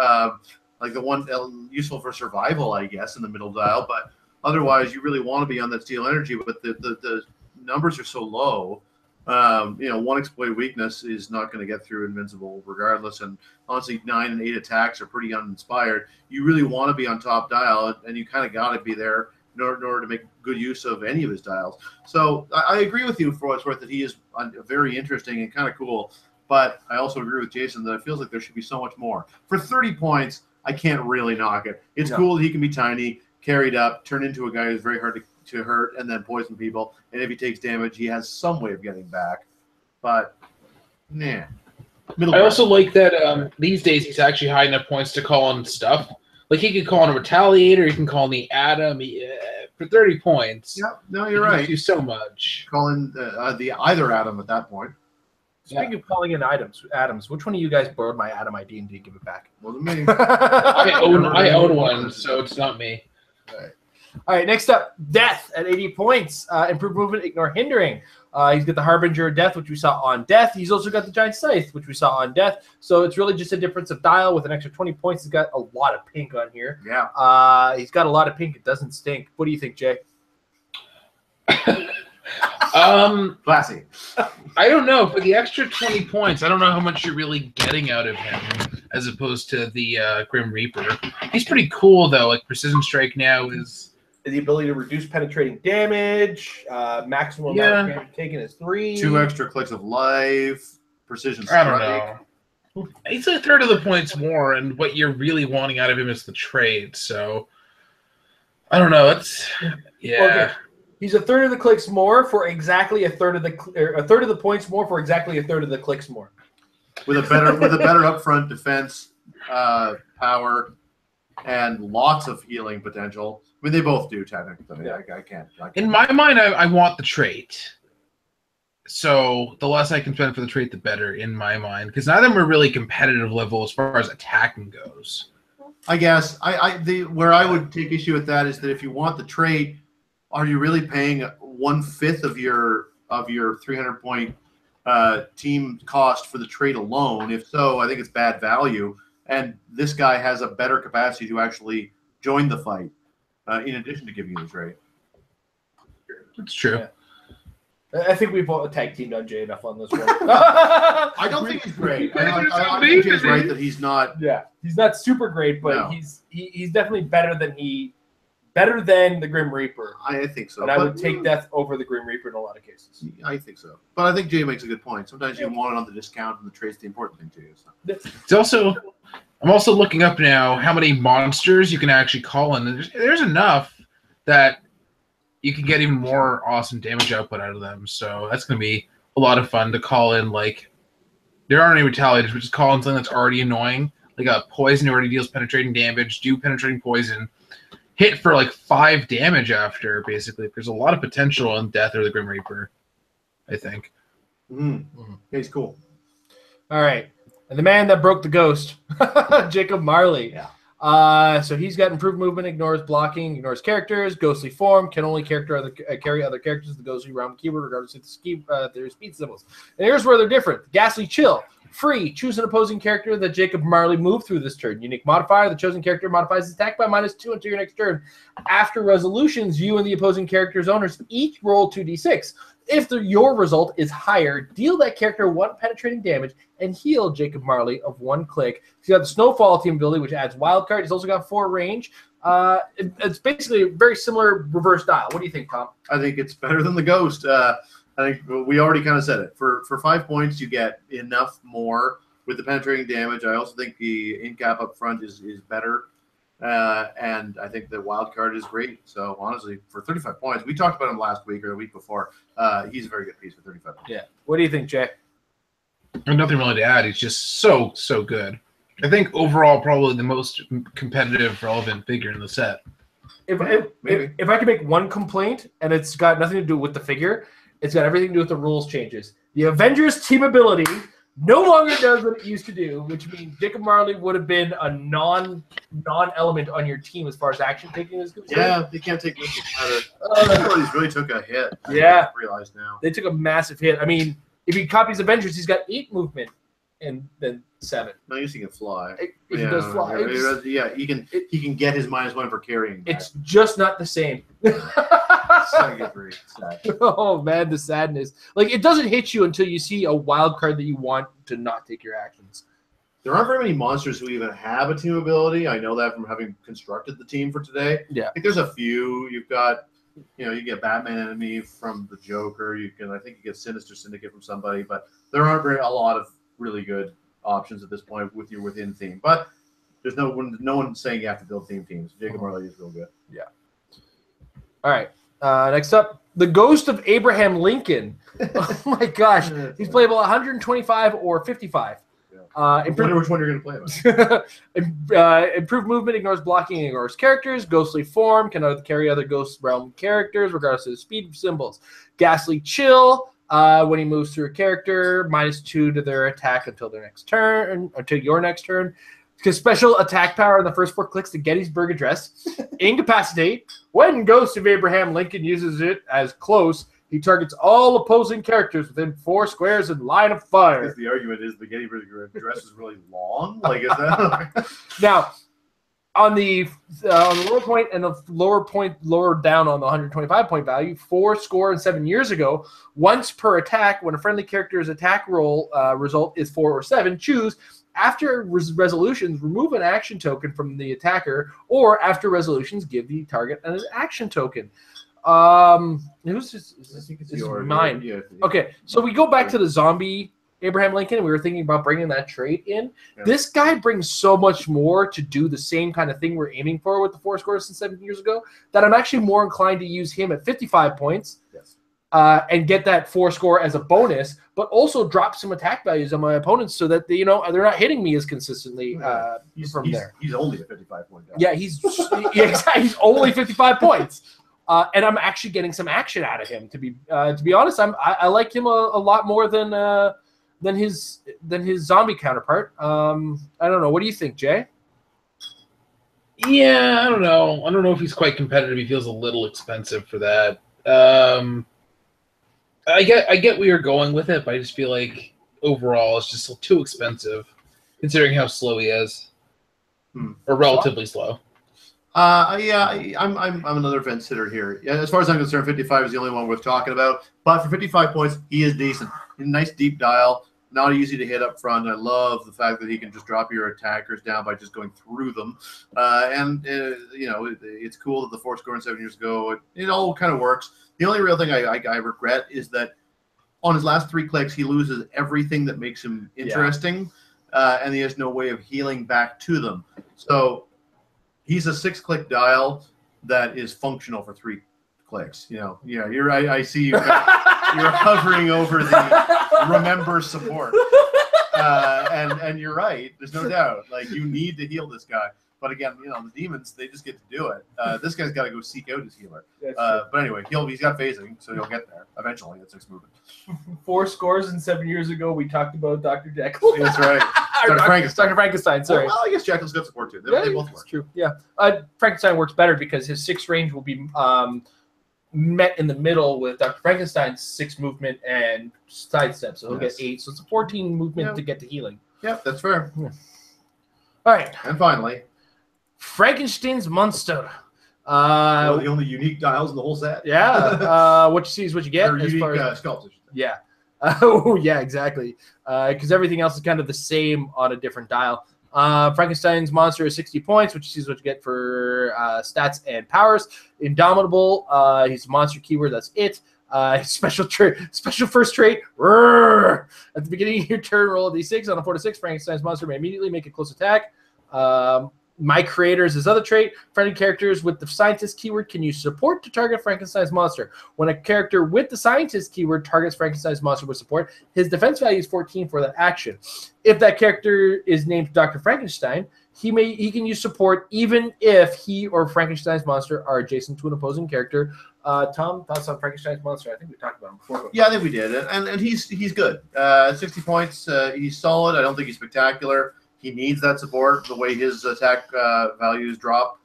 Like the one useful for survival, I guess, in the middle dial. But otherwise, you really want to be on that steel energy. But the numbers are so low. 1 exploit weakness is not going to get through Invincible regardless. And honestly, 9 and 8 attacks are pretty uninspired. You really want to be on top dial, and you kind of got to be there in order to make good use of any of his dials. So I agree with you for what it's worth that he is very interesting and kind of cool. But I also agree with Jason that it feels like there should be so much more. For 30 points, I can't really knock it. It's cool that he can be tiny, carried up, turn into a guy who's very hard to hurt, and then poison people. And if he takes damage, he has some way of getting back. But, nah. I also like that these days he's actually high enough points to call on stuff. Like, he can call on a Retaliator, he can call on the Atom. For 30 points. Yep, no, you're right. You so much. Call in the either Atom at that point. Speaking of calling in atoms, which one of you guys borrowed my Atom ID and didn't give it back? Wasn't me. I own one, so it's not me. All right, next up, Death at 80 points. Improve movement, ignore hindering. He's got the Harbinger of Death, which we saw on Death. He's also got the Giant Scythe, which we saw on Death. So it's really just a difference of dial with an extra 20 points. He's got a lot of pink on here. Yeah. He's got a lot of pink. It doesn't stink. What do you think, Jay? Classy. I don't know. For the extra 20 points, I don't know how much you're really getting out of him as opposed to the Grim Reaper. He's pretty cool, though. Like, Precision Strike now is... The ability to reduce penetrating damage. Maximum amount of damage taken is 3. 2 extra clicks of life. Precision Strike. I don't know. He's a third of the points more, and what you're really wanting out of him is the trade, so... I don't know. It's... Yeah. Okay. He's a third of the clicks more for exactly a third of the points more for exactly a third of the clicks more. With a better upfront defense, power, and lots of healing potential. I mean, they both do technically. Yeah. I can't. In my mind, I want the trait. So the less I can spend for the trait, the better in my mind. Because neither of them are really competitive level as far as attacking goes. I guess where I would take issue with that is that if you want the trait, are you really paying 1/5 of your 300 point team cost for the trait alone? If so, I think it's bad value. And this guy has a better capacity to actually join the fight, in addition to giving you the trait. It's true. Yeah. I think we both tag teamed on Jay enough on this one. I don't think he's great. I think Jay's right that he's not. Yeah, he's not super great, but No. he's definitely better than the Grim Reaper. I think so. And I would take Death over the Grim Reaper in a lot of cases. I think so. But I think Jay makes a good point. Sometimes you want it on the discount, and the trade's the important thing to you. So. It's also, I'm also looking up now how many monsters you can actually call in. And there's enough that you can get even more awesome damage output out of them. So that's going to be a lot of fun to call in. Like, there aren't any retaliators, but just call in something that's already annoying. Like a poison who already deals penetrating damage, do penetrating poison, hit for like 5 damage after, basically. There's a lot of potential in Death or the Grim Reaper, I think. Yeah, he's cool. All right. And the man that broke the ghost, Jacob Marley. Yeah. So he's got improved movement, ignores blocking, ignores characters, ghostly form, can only carry other characters the ghostly realm keyboard regardless of their speed symbols. And here's where they're different. Ghastly Chill. Free. Choose an opposing character that Jacob Marley moved through this turn. Unique modifier. The chosen character modifies his attack by -2 until your next turn. After resolutions, you and the opposing character's owners each roll 2d6. If your result is higher, deal that character 1 penetrating damage and heal Jacob Marley of 1 click. He's got the Snowfall team ability, which adds wildcard. He's also got 4 range. It's basically a very similar reverse dial. What do you think, Tom? I think it's better than the ghost. I think we already kind of said it. For 5 points, you get enough more with the penetrating damage. I also think the in cap up front is better. And I think the wild card is great. So honestly, for 35 points, we talked about him last week or the week before. He's a very good piece for 35 points. Yeah. What do you think, Jay? Nothing really to add. He's just so good. I think overall, probably the most competitive, relevant figure in the set. If I could make one complaint, and it's got nothing to do with the figure, it's got everything to do with the rules changes. The Avengers team ability no longer does what it used to do, which means Jacob Marley would have been a non-element on your team as far as action taking is concerned. Yeah, they can't take this matter. He's really took a hit. Yeah. I realize now. They took a massive hit. I mean, if he copies Avengers, he's got 8 movement and then 7. No, he can fly. If he does fly. Yeah, he can get his -1 for carrying. It's just not the same. Oh man, the sadness. Like, it doesn't hit you until you see a wild card that you want to not take your actions. There aren't very many monsters who even have a team ability. I know that from having constructed the team for today. Yeah. I think there's a few. You've got, you get Batman Enemy from the Joker. I think you get Sinister Syndicate from somebody, but there aren't a lot of really good options at this point with your within theme. But there's no one saying you have to build theme teams. Jacob Marley is real good. Yeah. All right. Next up, the Ghost of Abraham Lincoln. Oh my gosh, he's playable 125 or 55. I wonder which one you're going to play. Improved movement, ignores blocking, ignores characters. Ghostly form, can carry other ghost realm characters regardless of speed symbols. Ghastly Chill, when he moves through a character, -2 to their attack until their next turn, until your next turn. Because special attack power in the first 4 clicks to Gettysburg Address. Incapacitate. When Ghost of Abraham Lincoln uses it as close, he targets all opposing characters within 4 squares in line of fire. The argument is the Gettysburg Address is really long. Like, is that? Now, on the lower point and the lower down on the 125 point value, 4 score and 7 years ago, once per attack, when a friendly character's attack roll result is 4 or 7, choose. After resolutions, remove an action token from the attacker, or after resolutions, give the target an action token. Who's this? This is mine. Yeah. Okay, so we go back to the zombie Abraham Lincoln, and we were thinking about bringing that trait in. Yeah. This guy brings so much more to do the same kind of thing we're aiming for with the 4 scores and 7 years ago that I'm actually more inclined to use him at 55 points. Yes. and get that 4 score as a bonus, but also drop some attack values on my opponents so that they're not hitting me as consistently He's only a 55-point guy. Yeah, he's only 55 points. And I'm actually getting some action out of him. To be honest, I like him a lot more than his zombie counterpart. I don't know. What do you think, Jay? Yeah, I don't know. I don't know if he's quite competitive. He feels a little expensive for that. I get where you're going with it, but I just feel like overall it's just too expensive, considering how slow he is, or relatively slow. I'm another fence sitter here. Yeah, as far as I'm concerned, 55 is the only one worth talking about. But for 55 points, he is decent. Nice deep dial, not easy to hit up front. I love the fact that he can just drop your attackers down by just going through them. It's cool that the 4 scoring 7 years ago. It all kind of works. The only real thing I regret is that on his last 3 clicks, he loses everything that makes him interesting, and he has no way of healing back to them. So he's a 6-click dial that is functional for 3 clicks. You're right. I see you. You're hovering over the remember support, and you're right. There's no doubt. Like, you need to heal this guy. But again, the demons, they just get to do it. This guy's got to go seek out his healer. But anyway, he's got phasing, so he'll get there eventually at 6 movement. 4 scores and 7 years ago, we talked about Dr. Jekyll. That's right. Dr. Frankenstein, sorry. Well, I guess Jekyll's got support too. They both work. That's true. Yeah. Frankenstein works better because his 6 range will be met in the middle with Dr. Frankenstein's 6 movement and sidestep. So he'll get 8. So it's a 14 movement to get to healing. Yep, that's fair. Yeah. All right. And finally, Frankenstein's monster. One of the only unique dials in the whole set. Yeah. What you see is what you get. Or unique sculpts. Yeah. Oh, yeah, exactly. Because everything else is kind of the same on a different dial. Frankenstein's monster is 60 points, which is what you get for stats and powers. Indomitable, he's a monster keyword. That's it. Special first trait. Roar. At the beginning of your turn, roll a d6. On a 4 to 6, Frankenstein's monster may immediately make a close attack. My creator is his other trait. Friendly characters with the scientist keyword can use support to target Frankenstein's monster. When a character with the scientist keyword targets Frankenstein's monster with support, his defense value is 14 for that action. If that character is named Dr. Frankenstein, he can use support even if he or Frankenstein's monster are adjacent to an opposing character. Tom, thoughts on Frankenstein's monster? I think we talked about him before. Yeah, I think we did, and he's good. 60 points. He's solid. I don't think he's spectacular. He needs that support the way his attack values drop.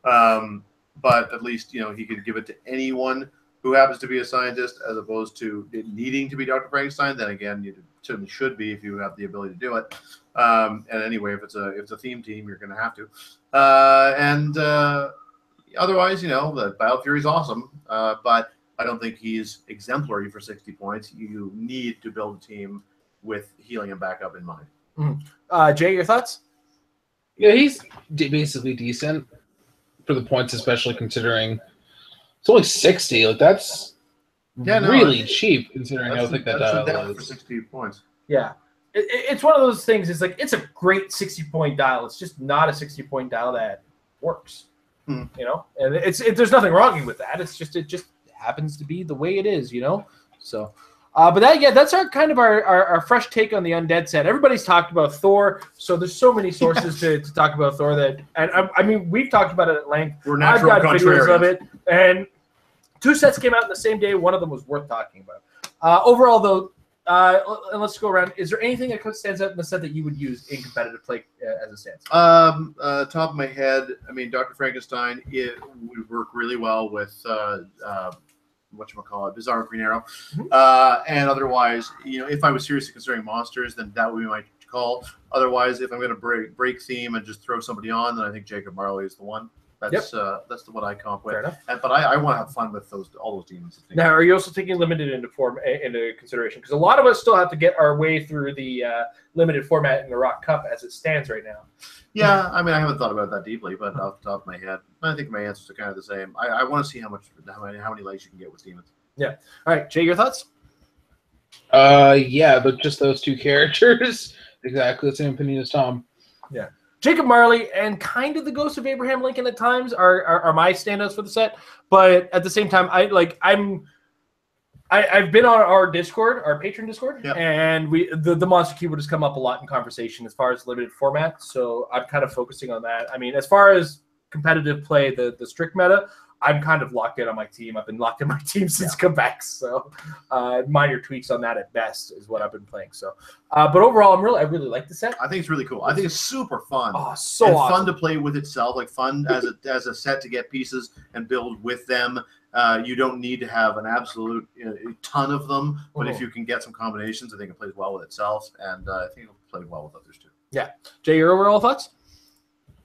But at least, he could give it to anyone who happens to be a scientist as opposed to it needing to be Dr. Frankenstein. Then again, you certainly should be if you have the ability to do it. And anyway, if it's a theme team, you're going to have to. Otherwise, the Battle Fury is awesome. But I don't think he's exemplary for 60 points. You need to build a team with healing and backup in mind. Mm-hmm. Jay, your thoughts? Yeah, he's basically decent for the points, especially considering it's only 60. Like, that's really cheap considering how thick that dial is. For 60 points. Yeah. It's one of those things. It's like, it's a great 60-point dial. It's just not a 60-point dial that works. And there's nothing wrong with that. It just happens to be the way it is, So, but that's our fresh take on the undead set. Everybody's talked about Thor, so there's so many sources to talk about Thor that, and I mean, we've talked about it at length. I've got videos of it, and 2 sets came out in the same day. One of them was worth talking about. Overall, though, and let's go around. Is there anything that stands out in the set that you would use in competitive play as it stands? Top of my head, I mean, Dr. Frankenstein, it would work really well with Bizarro Green Arrow. And otherwise, if I was seriously considering monsters, then that would be my call. Otherwise, if I'm going to break theme and just throw somebody on, then I think Jacob Marley is the one. That's the one I comp with. But I want to have fun with all those demons. Now, are you also taking limited into consideration? Because a lot of us still have to get our way through the limited format in the Rock Cup as it stands right now. Yeah, I mean, I haven't thought about that deeply, but off the top of my head, I think my answers are kind of the same. I want to see how many legs you can get with demons. Yeah. All right, Jay, your thoughts? Yeah, but just those 2 characters, exactly the same opinion as Tom. Yeah. Jacob Marley and kind of the Ghost of Abraham Lincoln at times are my standouts for the set, but at the same time, I've been on our Discord, our Patreon Discord, Yep. and the Monster Keyword has come up a lot in conversation as far as limited format. So I'm kind of focusing on that. I mean, as far as competitive play, the strict meta, I'm kind of locked in on my team. I've been locked in my team since comebacks. So minor tweaks on that at best is what I've been playing. So, but overall, I really like the set. I think it's really cool. I think it's super fun. Oh, so and awesome. fun to play with itself, like fun as a set to get pieces and build with them. You don't need to have an absolute ton of them, but if you can get some combinations, I think it plays well with itself, and I think it'll play well with others too. Yeah. Jay, your overall thoughts?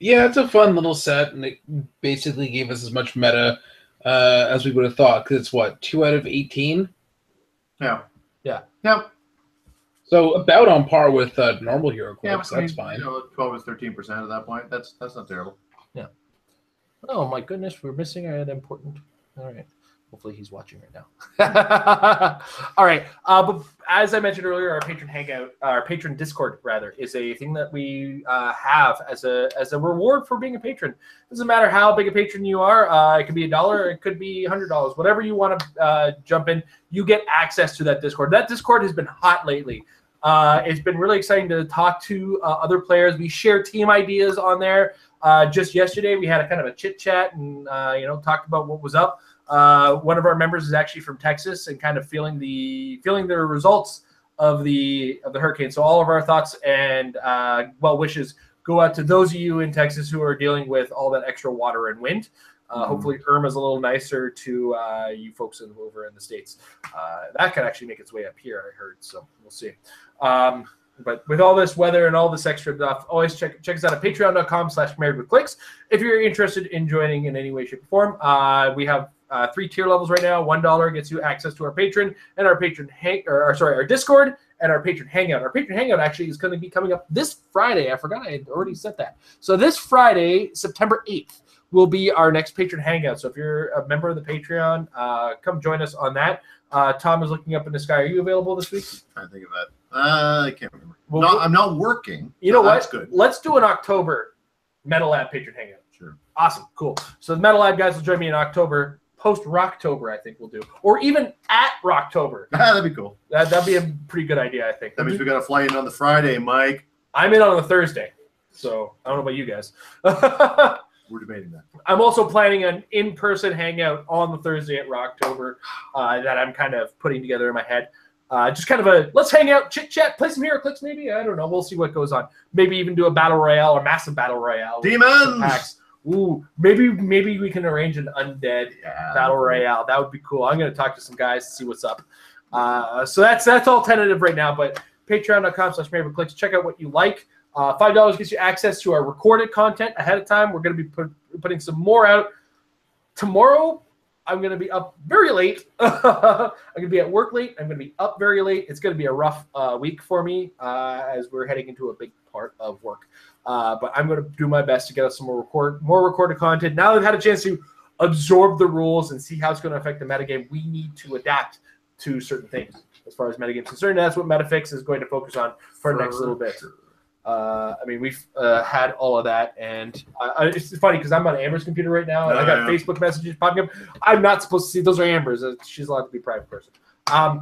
Yeah, it's a fun little set, and it basically gave us as much meta as we would have thought, because it's, what, 2 out of 18? Yeah. Yeah. Yep. So about on par with normal Heroclix. Yeah, That's fine. 12 is 13% at that point. That's not terrible. Yeah. Oh, my goodness. We're missing an important... All right. Hopefully he's watching right now. All right. But as I mentioned earlier, our patron hangout, our patron Discord rather, is a thing that we have as a reward for being a patron. Doesn't matter how big a patron you are. It could be $1, it could be $100. Whatever you want to jump in, you get access to that Discord. That Discord has been hot lately. It's been really exciting to talk to other players. We share team ideas on there. Just yesterday, we had a kind of a chit chat and talked about what was up. One of our members is actually from Texas and kind of feeling the results of the hurricane. So all of our thoughts and well wishes go out to those of you in Texas who are dealing with all that extra water and wind. Hopefully Irma's a little nicer to you folks over in the States. That could actually make its way up here, I heard. So we'll see. But with all this weather and all this extra stuff, always check us out at patreon.com/marriedwithclicks. If you're interested in joining in any way, shape, or form, we have 3 tier levels right now. $1 gets you access to our patron and our our Discord and our patron hangout. Our patron hangout actually is going to be coming up this Friday. I forgot I had already said that. So this Friday, September 8th, will be our next patron hangout. So if you're a member of the Patreon, come join us on that. Tom is looking up in the sky. Are you available this week? I think of that. I can't remember. Well, I'm not working. You know what? That's good. Let's do an October Metal Lab patron hangout. Sure. Awesome. Cool. So the Metal Lab guys will join me in October. Post-Rocktober, I think we'll do. Or even at Rocktober. That'd be cool. That'd be a pretty good idea, I think. That means we got to fly in on the Friday, Mike. I'm in on the Thursday. So I don't know about you guys. We're debating that. I'm also planning an in-person hangout on the Thursday at Rocktober that I'm kind of putting together in my head. Just kind of a let's hang out, chit chat, play some Heroclix maybe. I don't know. We'll see what goes on. Maybe even do a battle royale or massive battle royale. Demons. Ooh, maybe we can arrange an undead battle royale. That would be cool. I'm going to talk to some guys to see what's up. So that's all tentative right now. But patreon.com/marriedwithclicks. Check out what you like. $5 gets you access to our recorded content ahead of time. We're going to be putting some more out tomorrow. I'm going to be up very late. I'm going to be at work late. I'm going to be up very late. It's going to be a rough week for me as we're heading into a big part of work. But I'm going to do my best to get us some more recorded content. Now that I've had a chance to absorb the rules and see how it's going to affect the metagame, we need to adapt to certain things as far as metagame is concerned. That's what Metafix is going to focus on for the next little bit. I mean, we've had all of that, and it's funny because I'm on Amber's computer right now, and I got Facebook messages popping up. I'm not supposed to see those are Amber's. She's allowed to be a private person.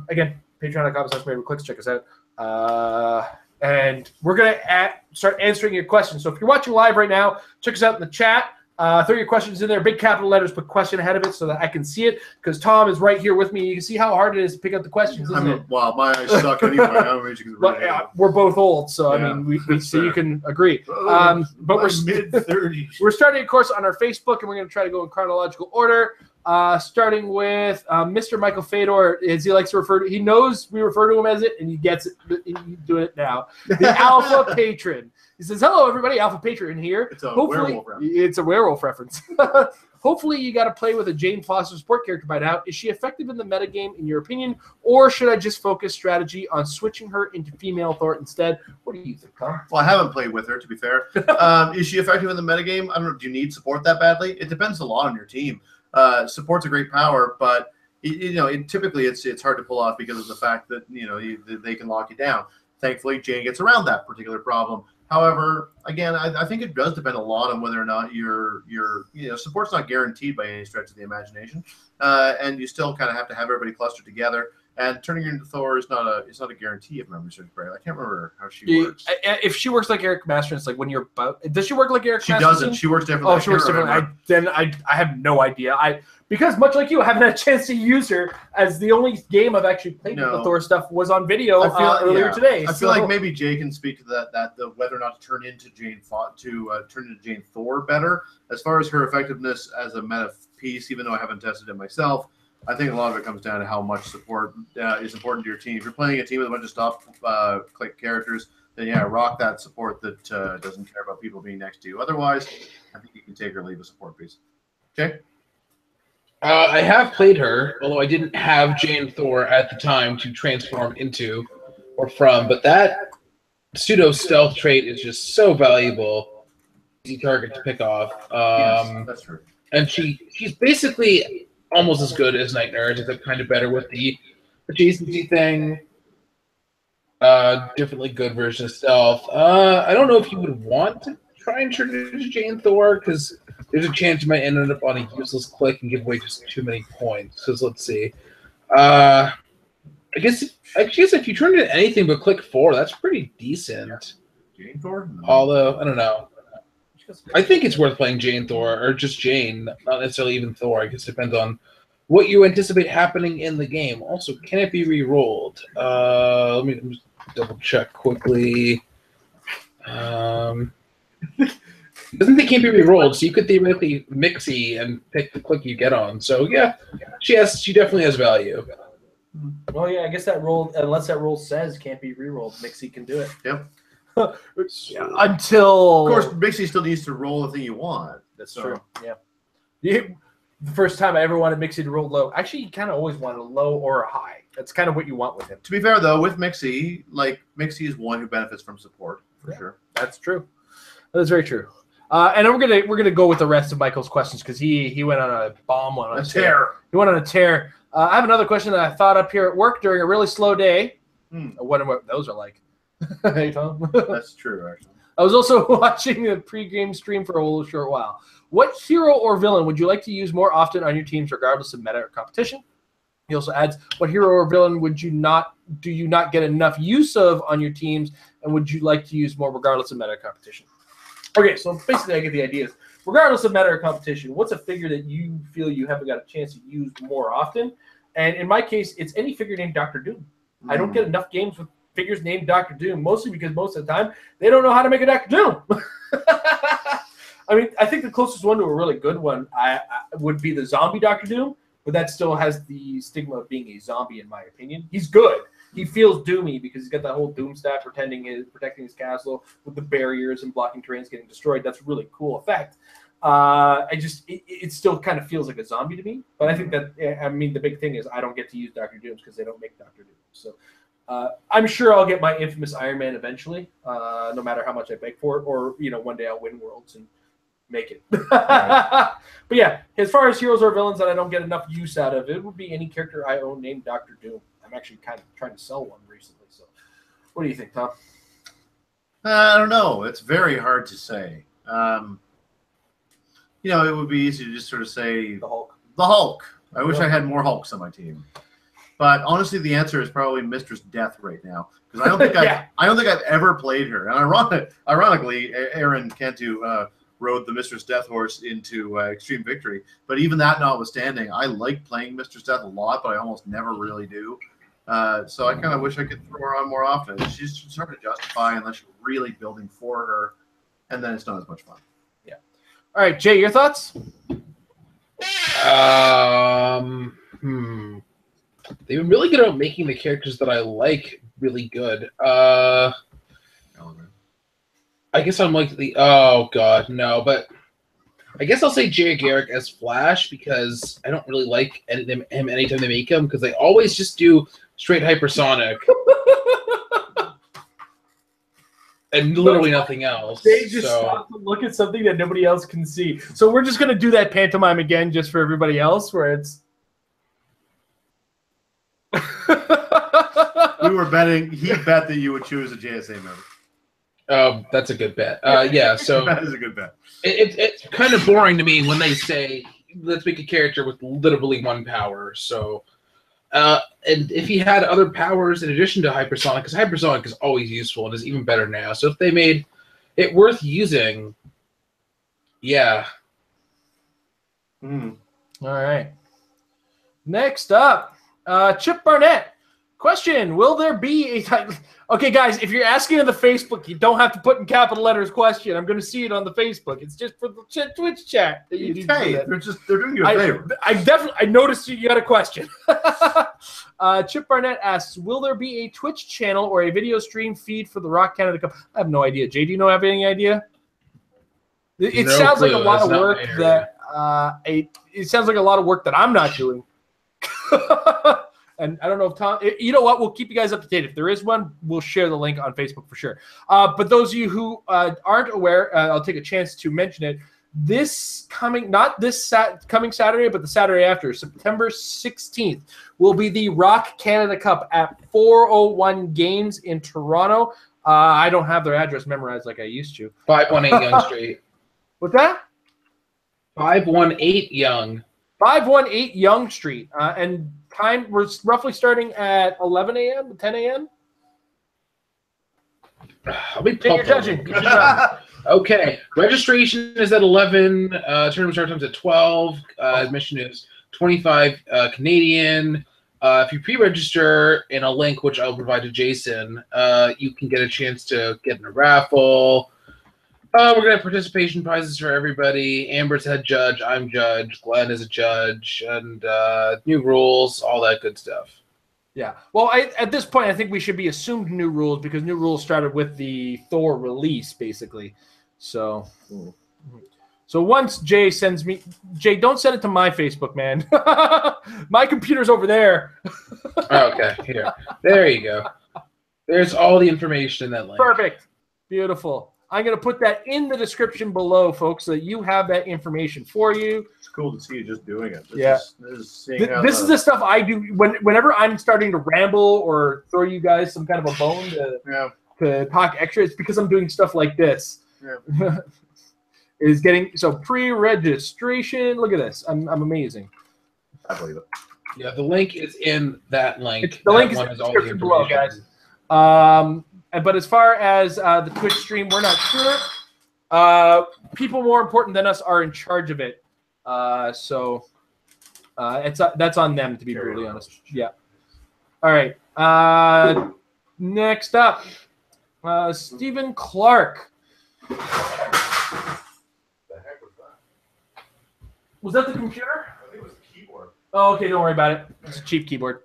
Again, patreon.com/marriedwithclicks. Check us out. And we're going to start answering your questions. So if you're watching live right now, check us out in the chat. Throw your questions in there. Big capital letters, put question ahead of it so that I can see it because Tom is right here with me. You can see how hard it is to pick up the questions, isn't it? Well, my eyes suck anyway. But we're both old, so I mean, we so you can agree. But we're mid-30s. We're starting, of course, on our Facebook, and we're going to try to go in chronological order. Starting with Mr. Michael Fedor, as he likes to refer to. He knows we refer to him as it, and he gets it. He's doing it now. The Alpha Patron. He says, "Hello, everybody. Alpha Patron here." It's a werewolf reference. It's a werewolf reference. Hopefully, you got to play with a Jane Foster support character by now. Is she effective in the metagame, in your opinion, or should I just focus strategy on switching her into female Thor instead? What do you think, Tom? Well, I haven't played with her, to be fair. Is she effective in the metagame? I don't know. Do you need support that badly? It depends a lot on your team. Support's a great power, but typically it's hard to pull off because of the fact that they can lock you down. Thankfully, Jane gets around that particular problem. However, again, I think it does depend a lot on whether or not your support's not guaranteed by any stretch of the imagination, and you still kind of have to have everybody clustered together. And turning her into Thor is not a guarantee if memory serves correctly. I can't remember how she works. If she works like Eric Master, it's like when you're about. Does she work like Eric She Masterson? doesn't. She works differently. Oh, she works differently. I have no idea. Because much like you, I haven't had a chance to use her, as the only game I've actually played with the Thor stuff was on video earlier today. I feel like maybe Jay can speak to that the whether or not to turn into Jane Thor better. As far as her effectiveness as a meta piece, even though I haven't tested it myself, I think a lot of it comes down to how much support is important to your team. If you're playing a team with a bunch of stop click characters, then yeah, rock that support that doesn't care about people being next to you. Otherwise, I think you can take or leave a support piece. Jay? I have played her, although I didn't have Jane Thor at the time to transform into or from, but that pseudo stealth trait is just so valuable. Easy target to pick off. Yes, that's true. And she's basically almost as good as Night Nurse, except kind of better with the adjacency thing. Definitely good version of stealth. I don't know if you would want to try and turn it into Jane Thor, because there's a chance you might end up on a useless click and give away just too many points. Because let's see. I guess if you turn it into anything but click 4, that's pretty decent. Jane Thor? Although, I don't know. I think it's worth playing Jane Thor, or just Jane, not necessarily even Thor. I guess it depends on what you anticipate happening in the game. Also, can it be re-rolled? Let me just double check quickly. Doesn't think it can't be re-rolled, so you could theoretically mixy and pick the click you get on. So yeah, she definitely has value. Well, yeah, I guess that rule, unless that rule says can't be re-rolled, mixy can do it. Yep. Until, of course, Mixie still needs to roll the thing you want. That's true. Yeah. The first time I ever wanted Mixie to roll low, actually, you kind of always want a low or a high. That's kind of what you want with him. To be fair, though, with Mixie, Mixie is one who benefits from support for sure. That's true. That's very true. And then we're gonna go with the rest of Michael's questions because he went on a bomb one on a tear. He went on a tear. I have another question that I thought up here at work during a really slow day. I wonder what those are like. Hey, Tom. That's true, actually. I was also watching a pre-game stream for a little short while. What hero or villain would you like to use more often on your teams, regardless of meta or competition? He also adds, what hero or villain do you not get enough use of on your teams, and would you like to use more regardless of meta or competition? Okay, so basically I get the idea. Regardless of meta or competition, what's a figure that you feel you haven't got a chance to use more often? And in my case, it's any figure named Dr. Doom. I don't get enough games with figures named Dr. Doom, mostly because most of the time they don't know how to make a Dr. Doom. I mean, I think the closest one to a really good one would be the zombie Dr. Doom, but that still has the stigma of being a zombie, in my opinion. He's good. He feels doomy because he's got that whole Doom stat protecting his castle with the barriers and blocking terrains getting destroyed. That's a really cool effect. It still kind of feels like a zombie to me. But I think that, the big thing is I don't get to use Dr. Dooms because they don't make Dr. Doom. So I'm sure I'll get my infamous Iron Man eventually, no matter how much I beg for it, or one day I'll win Worlds and make it. Right. But yeah, as far as heroes or villains that I don't get enough use out of, it would be any character I own named Dr. Doom. I'm actually kind of trying to sell one recently. So, what do you think, Tom? I don't know. It's very hard to say. It would be easy to just sort of say the Hulk. The Hulk. I wish I had more Hulks on my team. But honestly, the answer is probably Mistress Death right now, because I don't think I don't think I've ever played her. And ironically, Aaron Cantu rode the Mistress Death horse into Extreme Victory. But even that notwithstanding, I like playing Mistress Death a lot, but I almost never really do. So I kind of wish I could throw her on more often. She's hard to justify unless you're really building for her, and then it's not as much fun. Yeah. All right, Jay, your thoughts? They've been really good about making the characters that I like really good. I guess I'm like but I guess I'll say Jay Garrick as Flash because I don't really like him anytime they make him because they always just do straight hypersonic and literally nothing else. They just stop to look at something that nobody else can see. So we're just gonna do that pantomime again just for everybody else, where it's. We were betting. He bet that you would choose a JSA member. That's a good bet. Yeah, so That is a good bet. it's kind of boring to me when they say, let's make a character with literally one power. So, and if he had other powers in addition to hypersonic, because hypersonic is always useful and is even better now. So if they made it worth using, yeah. All right. Next up, Chip Barnett. Question: will there be a okay, guys? If you're asking in the Facebook, you don't have to put in capital letters. Question. I'm going to see it on the Facebook. It's just for the Twitch chat. That you need to do that. They're doing you a favor. I noticed you got a question. Chip Barnett asks: will there be a Twitch channel or a video stream feed for the Rock Canada Cup? I have no idea. Jay, do you have any idea? It sounds like a lot of work that it sounds like a lot of work that I'm not doing. And I don't know if Tom, you know what? We'll keep you guys up to date. If there is one, we'll share the link on Facebook for sure. But those of you who aren't aware, I'll take a chance to mention it. This coming, not this coming Saturday, but the Saturday after, September 16th, will be the Rock Canada Cup at 401 Games in Toronto. I don't have their address memorized like I used to. 518 Young Street. What's that? 518 Young. 518 Young Street. And time, we're roughly starting at 11 a.m., 10 a.m.? I'll be You're judging. Okay. Registration is at 11. Tournament start time's at 12. Admission is 25 Canadian. If you pre-register in a link, which I'll provide to Jason, you can get a chance to get in a raffle. We're going to have participation prizes for everybody. Amber's head judge. I'm judge. Glenn is a judge. And new rules, all that good stuff. Yeah. Well, at this point, I think we should be assumed new rules because new rules started with the Thor release, basically. So once Jay sends me... Jay, don't send it to my Facebook, man. My computer's over there. Okay, here. There you go. There's all the information in that link. Perfect. Beautiful. I'm going to put that in the description below, folks, so that you have that information for you. It's cool to see you just doing it. This is the stuff I do whenever I'm starting to ramble or throw you guys some kind of a bone to talk extra. It's because I'm doing stuff like this. Yeah. Is getting pre-registration. Look at this. I'm amazing. I believe it. Yeah, the link is in that link. The link is in the description below, guys. But as far as the Twitch stream, we're not sure. People more important than us are in charge of it. So that's on them, to be brutally honest. Yeah. All right. Next up, Stephen Clark. Was that the computer? I think it was the keyboard. Oh, okay. Don't worry about it. It's a cheap keyboard.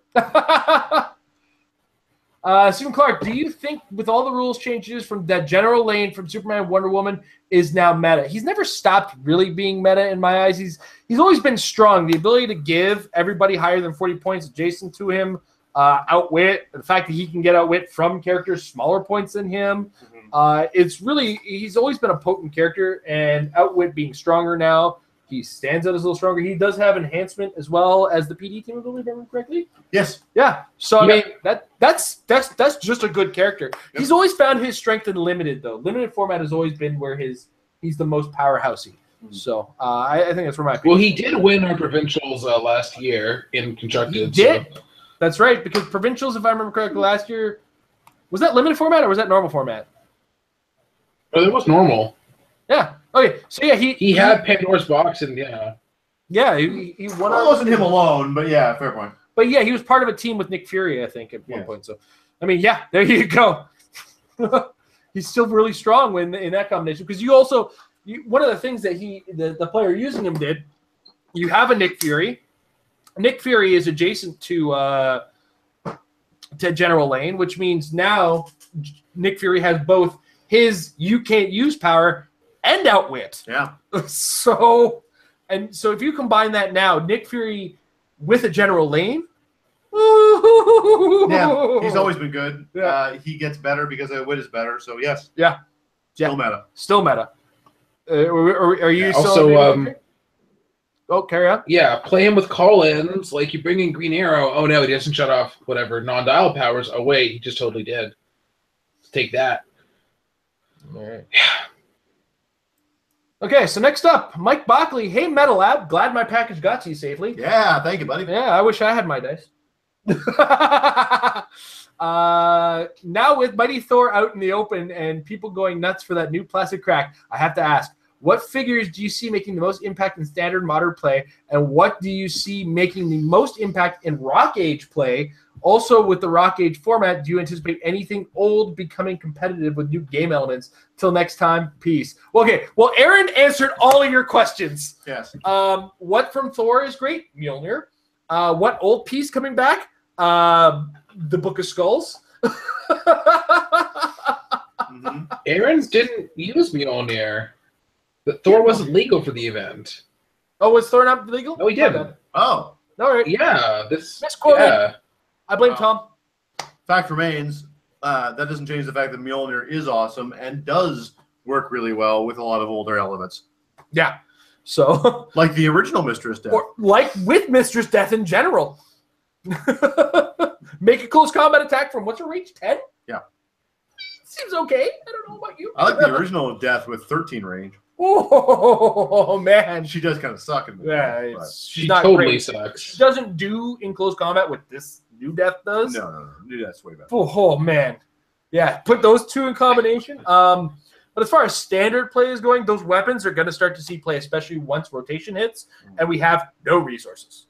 Stephen Clark, do you think with all the rules changes from that general lane from Superman, Wonder Woman is now meta? He's never stopped really being meta in my eyes. He's always been strong. The ability to give everybody higher than 40 points adjacent to him, outwit, the fact that he can get outwit from characters smaller points than him. He's always been a potent character, and outwit being stronger now. He stands out as a little stronger. He does have enhancement as well as the PD team, if I remember correctly. Yes. Yeah. So I mean that's just a good character. Yep. He's always found his strength in limited though. Limited format has always been where he's the most powerhousey. So I think that's where my well, he did win our provincials last year in constructed. He did. So. That's right, because provincials, if I remember correctly, last year was that limited format or was that normal format? Oh, it was normal. Yeah. Okay. So yeah, he had Pandora's box and he won. It wasn't him alone, but yeah, fair point. But yeah, he was part of a team with Nick Fury, I think, at one point. So I mean, yeah, there you go. He's still really strong in that combination because one of the things that the player using him did, you have a Nick Fury. Nick Fury is adjacent to General Lane, which means now Nick Fury has both his you can't use power and outwit. Yeah. So if you combine that now, Nick Fury with a General Lane. Yeah, he's always been good. Yeah. He gets better because wit is better. So yes. Yeah. Still meta. Still meta. Are you also? Oh, carry on. Yeah, play him with call-ins. Like you bring in Green Arrow. Oh no, he doesn't shut off whatever non-dial powers. Oh wait, he just totally did. Let's take that. All right. Okay, so next up, Mike Bockley. Hey, Metal Lab. Glad my package got to you safely. Yeah, thank you, buddy. Yeah, I wish I had my dice. Now with Mighty Thor out in the open and people going nuts for that new plastic crack, I have to ask, what figures do you see making the most impact in standard modern play, and what do you see making the most impact in Rock Age play? Also, with the Rock Age format, do you anticipate anything old becoming competitive with new game elements? Till next time, peace. Okay, well, Aaron answered all of your questions. Yes. What from Thor is great? Mjolnir. What old piece coming back? The Book of Skulls. Aaron didn't use Mjolnir. But Thor wasn't legal for the event. Oh, was Thor not legal? No, he didn't. Oh. All right. Yeah. Misquoted. Yeah. I blame Tom. Fact remains, that doesn't change the fact that Mjolnir is awesome and does work really well with a lot of older elements. Yeah. So. Like the original Mistress Death. Or like with Mistress Death in general. Make a close combat attack from what's her range? 10? Yeah. Seems okay. I don't know about you. I like the original Death with 13 range. Oh, man. She does kind of suck in the Yeah, but she's not totally great. sucks. She doesn't do in close combat what this new Death does. No. New Death's way better. Oh, man. Yeah, put those two in combination. But as far as standard play is going, those weapons are going to start to see play, especially once rotation hits, and we have no resources.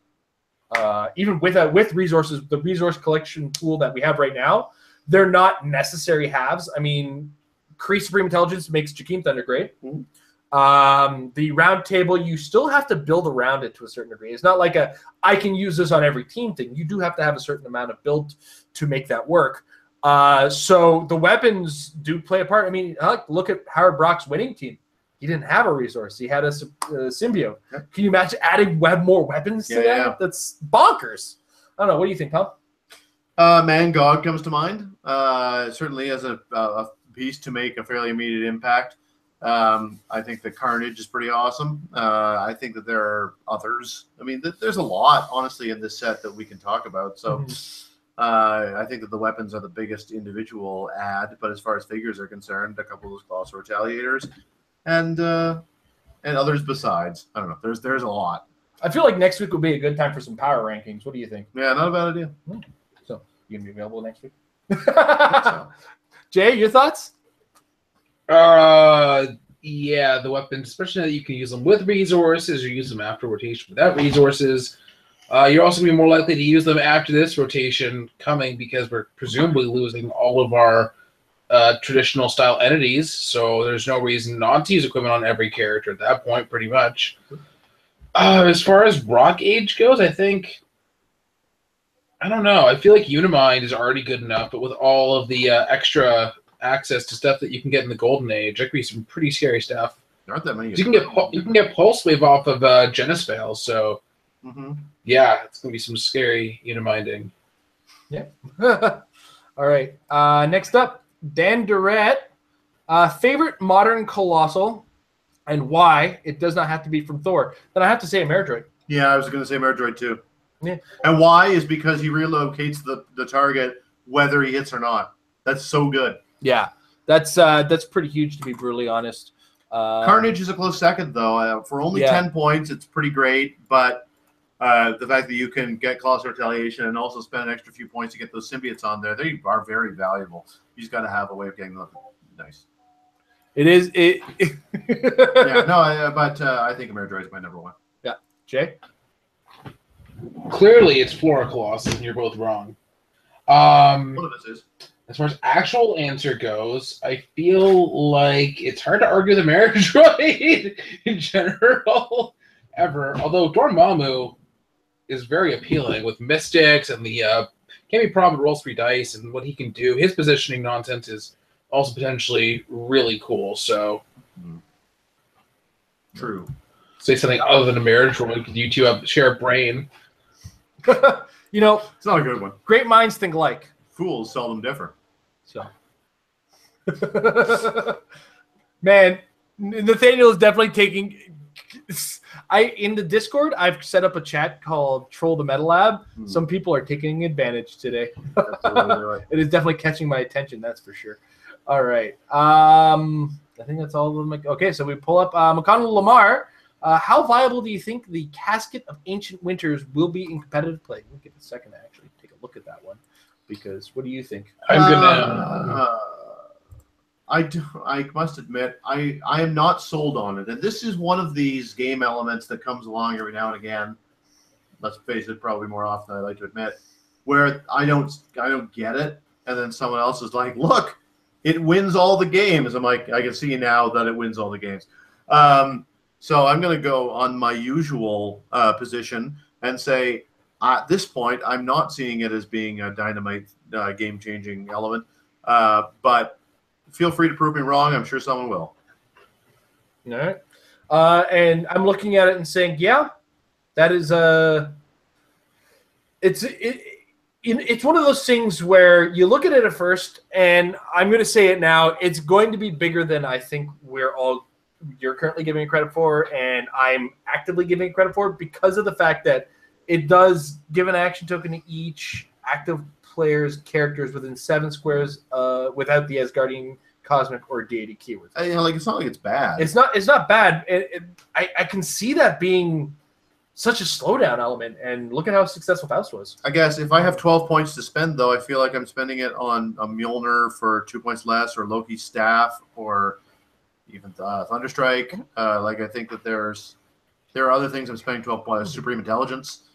Even with resources, the resource collection pool that we have right now, they're not necessary halves. I mean, Kree Supreme Intelligence makes Jakeem Thunder great. The round table, you still have to build around it to a certain degree. It's not like I can use this on every team thing. You do have to have a certain amount of build to make that work. So the weapons do play a part. I mean, look at Howard Brock's winning team. He didn't have a resource. He had a symbiote. Yep. Can you imagine adding more weapons to that? Yeah. That's bonkers. I don't know. What do you think, Tom? Mangog comes to mind. Certainly as a piece to make a fairly immediate impact. I think the Carnage is pretty awesome. I think that there are others. I mean, there's a lot, honestly, in this set that we can talk about. So I think that the weapons are the biggest individual add. But as far as figures are concerned, a couple of those Colossal Retaliators and others besides. I don't know. There's a lot. I feel like next week would be a good time for some power rankings. What do you think? Yeah, not a bad idea. So you gonna be available next week? Jay, your thoughts? Yeah, the weapons, especially now that you can use them with resources or use them after rotation without resources. You're also going to be more likely to use them after this rotation coming because we're presumably losing all of our traditional style entities, so there's no reason not to use equipment on every character at that point, pretty much. As far as Rock Age goes, I don't know. I feel like Unimind is already good enough, but with all of the extra access to stuff that you can get in the Golden Age, that could be some pretty scary stuff. There aren't that many. You can get Pulse Wave off of Genisvale, so yeah, it's gonna be some scary Uniminding. Yeah. All right. Next up, Dan Durrett. Favorite modern Colossal and why? It does not have to be from Thor. Then I have to say Ameridroid. Yeah, I was going to say Ameridroid too. Yeah. And why is because he relocates the target whether he hits or not. That's so good. Yeah, that's pretty huge, to be brutally honest. Carnage is a close second, though. For only 10 points, it's pretty great. But the fact that you can get Colossal Retaliation and also spend an extra few points to get those symbiotes on there, they are very valuable. You just got to have a way of getting them nice. It is. But I think Ameridroid is my number one. Yeah. Jay? Clearly, it's Flora Colossus, and you're both wrong. One of us is. As far as actual answer goes, I feel like it's hard to argue with Ameridroid in general, ever. Although Dormammu is very appealing with Mystics and the can be problem roll 3 dice and what he can do. His positioning nonsense is also potentially really cool. So, true. Say something other than Ameridroid because you two share a brain. You know, it's not a good one. Great minds think alike. Fools seldom differ. So, man, Nathaniel is definitely taking. In the Discord, I've set up a chat called Troll the Metal Lab. Some people are taking advantage today. Absolutely right. It is definitely catching my attention. That's for sure. All right. I think that's all of them. Okay, so we pull up McConnell Lamar. How viable do you think the Casket of Ancient Winters will be in competitive play? We'll give it a second to actually take a look at that one, because what do you think? I'm gonna. I must admit, I am not sold on it. And this is one of these game elements that comes along every now and again. Let's face it, probably more often than I like to admit, where I don't get it. And then someone else is like, look, it wins all the games. I'm like, I can see now that it wins all the games. So I'm going to go on my usual position and say, at this point, I'm not seeing it as being a dynamite game-changing element. But feel free to prove me wrong. I'm sure someone will. All right. And I'm looking at it and saying, yeah, that is it's one of those things where you look at it at first, and I'm going to say it now, it's going to be bigger than I think you're currently giving it credit for, and I'm actively giving it credit for, because of the fact that it does give an action token to each active player's characters within 7 squares without the Asgardian, Cosmic, or Deity keywords. It's not like it's bad. It's not bad. I can see that being such a slowdown element, and look at how successful Faust was. I guess if I have 12 points to spend, though, I feel like I'm spending it on a Mjolnir for 2 points less, or Loki's staff, or even Thunderstrike. I think that there are other things I'm spending 12 points. Supreme Intelligence.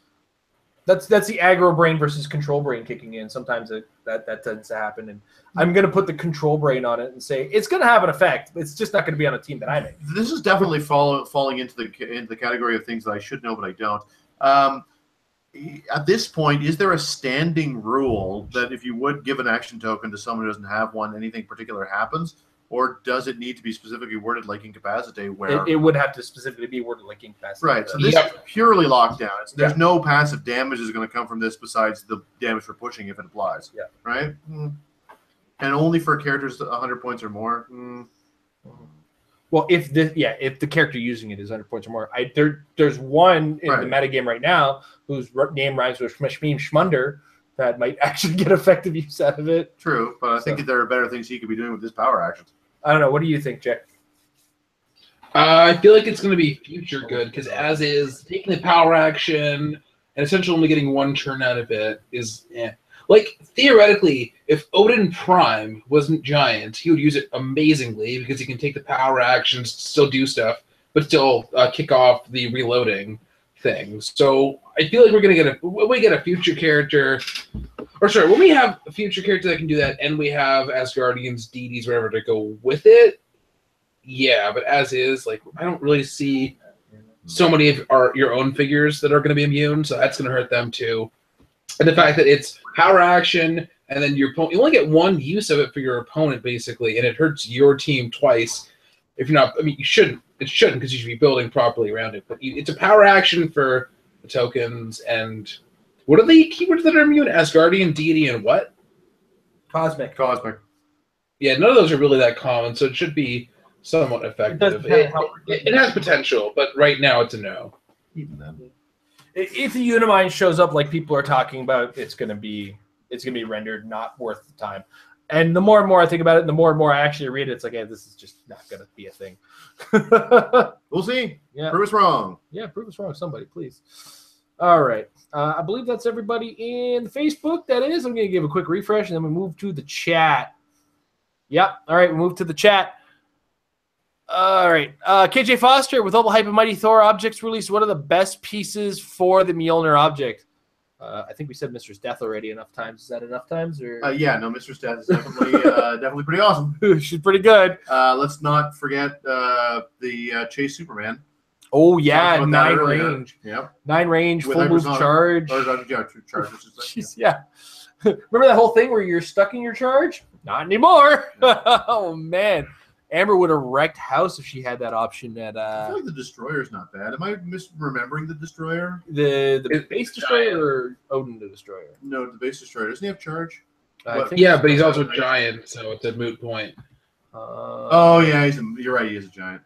That's the aggro brain versus control brain kicking in. Sometimes that tends to happen, and I'm going to put the control brain on it and say it's going to have an effect. It's just not going to be on a team that I make. This is definitely falling into the category of things that I should know but I don't. At this point, is there a standing rule that if you would give an action token to someone who doesn't have one, anything particular happens? Or does it need to be specifically worded like Incapacitate? Where it would have to specifically be worded like Incapacitate. Right. So this is purely locked down. There's no passive damage is going to come from this besides the damage for pushing if it applies. Yeah. Right. And only for characters 100 points or more. Well, if the character using it is 100 points or more, there's one in the metagame right now whose name rhymes with Shmashmeem Shmunder that might actually get effective use out of it. True, but I think there are better things he could be doing with his power actions. I don't know. What do you think, Jack? I feel like it's going to be future good, because as is, taking the power action and essentially only getting 1 turn out of it is Like, theoretically, if Odin Prime wasn't giant, he would use it amazingly, because he can take the power actions, still do stuff, but still kick off the reloading thing. So I feel like when we get a future character, or sorry, when we have a future character that can do that, and we have Asgardians, deities, whatever to go with it, yeah. But as is, like, I don't really see so many of your own figures that are going to be immune, so that's going to hurt them too. And the fact that it's power action, and then you only get 1 use of it for your opponent, basically, and it hurts your team twice. If you're not, I mean, you shouldn't. It shouldn't, because you should be building properly around it. But it's a power action for the tokens. And what are the keywords that are immune? Asgardian, deity, and what? Cosmic. Yeah, none of those are really that common, so it should be somewhat effective. It has potential, but right now it's a no. Even then. If the Unimind shows up like people are talking about, it's gonna be rendered not worth the time. And the more and more I think about it, and the more and more I actually read it, it's like, hey, this is just not gonna be a thing. We'll see. Yeah. Prove us wrong. Yeah, prove us wrong, somebody, please. All right. I believe that's everybody in Facebook. That is. I'm gonna give a quick refresh, and then we move to the chat. Yep. All right, we move to the chat. All right. KJ Foster, with all the hype of Mighty Thor objects released, what are the best pieces for the Mjolnir object? I think we said Mistress Death already enough times. Is that enough times? Or yeah, no, Mistress Death is definitely pretty awesome. She's pretty good. Let's not forget the Chase Superman. Oh yeah, 9 range. Yep. 9 range, with full move charge. Jeez, yeah. Remember that whole thing where you're stuck in your charge? Not anymore. Oh man. Amber would have wrecked house if she had that option. I feel like the Destroyer's not bad. Am I misremembering the Destroyer? The base Destroyer or Odin the Destroyer? No, the base Destroyer. Doesn't he have charge? Yeah, but he's also giant, so it's a moot point. Oh yeah, you're right. He is a giant.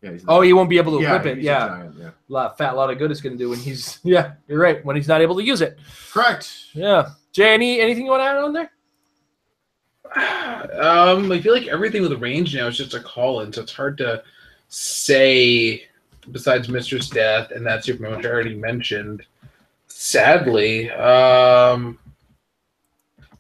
Yeah, he won't be able to equip it. He's Yeah, a giant, yeah. A lot of good it's going to do when he's. Yeah, you're right. When he's not able to use it. Correct. Yeah. Jay, anything you want to add on there? I feel like everything with range now is just a call-in, so it's hard to say. Besides Mistress Death and that Superman, which I already mentioned, sadly, yeah,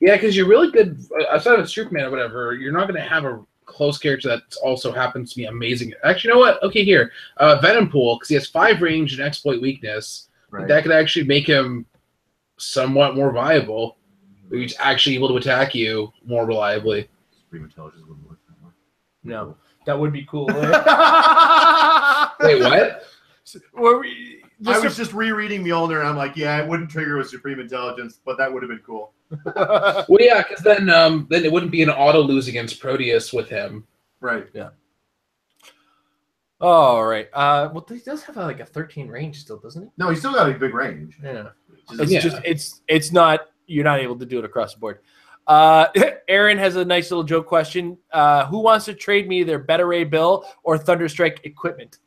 because you're really good outside of Superman or whatever. You're not going to have a close character that also happens to be amazing. Actually, you know what? Okay, here, Venom Pool, because he has 5 range and exploit weakness. Right. That could actually make him somewhat more viable. He's actually able to attack you more reliably. Supreme Intelligence wouldn't work that way. No, that would be cool. Wait, what? I was just rereading Mjolnir, and I'm like, yeah, it wouldn't trigger with Supreme Intelligence, but that would have been cool. Well, yeah, because then it wouldn't be an auto lose against Proteus with him. Right. Yeah. All right. Well, he does have like a 13 range still, doesn't he? No, he's still got a big range. Yeah. Just, It's not. You're not able to do it across the board. Aaron has a nice little joke question. Who wants to trade me their Beta Ray Bill or Thunderstrike equipment?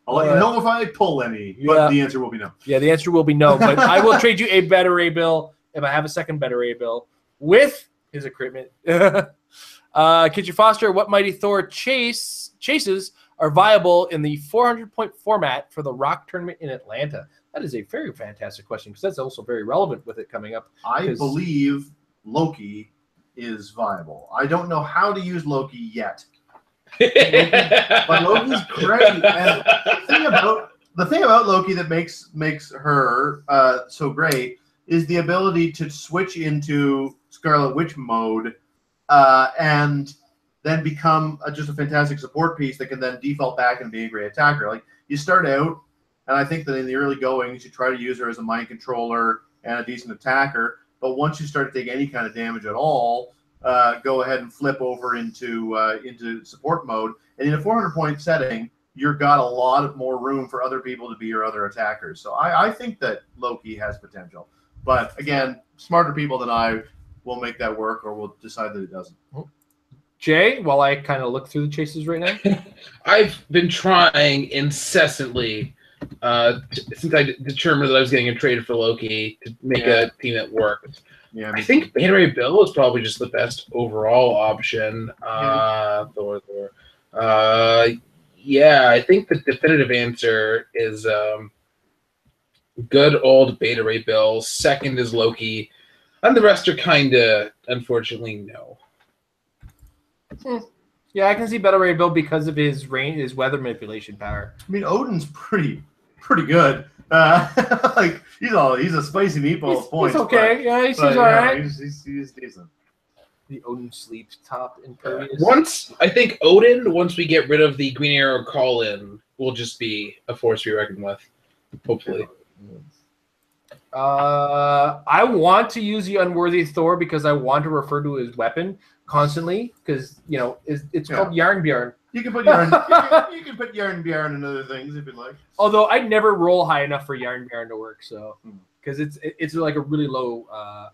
I'll let you know if I pull any, but the answer will be no. Yeah, the answer will be no, but I will trade you a Beta Ray Bill if I have a second Beta Ray Bill with his equipment. Kitchen Foster, what mighty Thor chases are viable in the 400-point format for the Rock Tournament in Atlanta? That is a very fantastic question because that's also very relevant with it coming up. I believe Loki is viable. I don't know how to use Loki yet. But Loki's great. And the thing about Loki that makes her so great is the ability to switch into Scarlet Witch mode and then become just a fantastic support piece that can then default back and be a great attacker. Like, you start out, and I think that in the early goings, you try to use her as a mind controller and a decent attacker. But once you start to take any kind of damage at all, go ahead and flip over into support mode. And in a 400-point setting, you've got a lot more room for other people to be your other attackers. So I think that Loki has potential. But again, smarter people than I will make that work, or will decide that it doesn't. Jay, while I kind of look through the chases right now, I've been trying incessantly since I determined that I was getting a trade for Loki to make a team that worked. Yeah, I think Beta Ray Bill is probably just the best overall option. Thor. Yeah, I think the definitive answer is good old Beta Ray Bill. Second is Loki. And the rest are kind of, unfortunately, no. Yeah, I can see Beta Ray Bill because of his range, his weather manipulation power. I mean, Odin's pretty good. Like, he's a spicy meatball of points. He's okay. He's all right. He's decent. The Odin sleeps top impervious. Once we get rid of the Green Arrow call-in, will just be a force to be reckoned with. Hopefully. I want to use the Unworthy Thor because I want to refer to his weapon constantly because it's called Yarn Bjorn. You can put Yarn. you can put Yarn Bjorn and other things if you'd like. Although I never roll high enough for Yarn Bjorn to work, so because it's like a really low.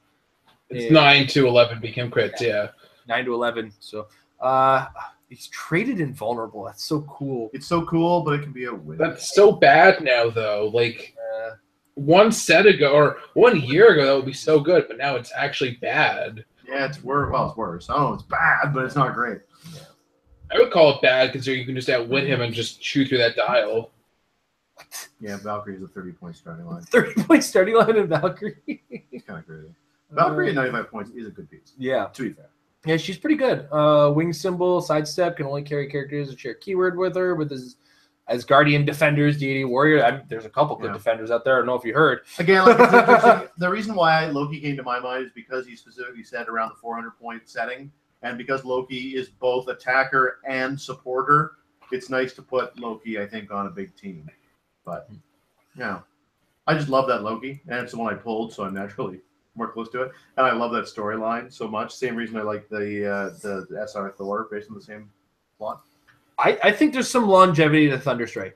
It's 9 to 11 become crits, yeah. 9 to 11. So he's traded invulnerable. That's so cool. It's so cool, but it can be a win. That's so bad now, though. Like 1 set ago or 1 year ago, that would be so good, but now it's actually bad. Yeah, it's worse. Well, it's worse. I don't know, it's bad, but it's not great. Yeah. I would call it bad because you can just outwit him and just chew through that dial. What? Yeah, Valkyrie is a 30-point starting line. 30-point starting line in Valkyrie. It's kind of crazy. Valkyrie at 95 points is a good piece. Yeah. To be fair. Yeah, she's pretty good. Wing symbol, sidestep, can only carry characters that share keyword with her with his Asgardian defenders, deity warrior. There's a couple good defenders out there. I don't know if you heard. Again, like, it's interesting. The reason why Loki came to my mind is because he specifically said around the 400-point setting, and because Loki is both attacker and supporter, it's nice to put Loki, I think, on a big team. But I just love that Loki, and it's the one I pulled, so I'm naturally more close to it. And I love that storyline so much. Same reason I like the SR Thor based on the same plot. I think there's some longevity to Thunderstrike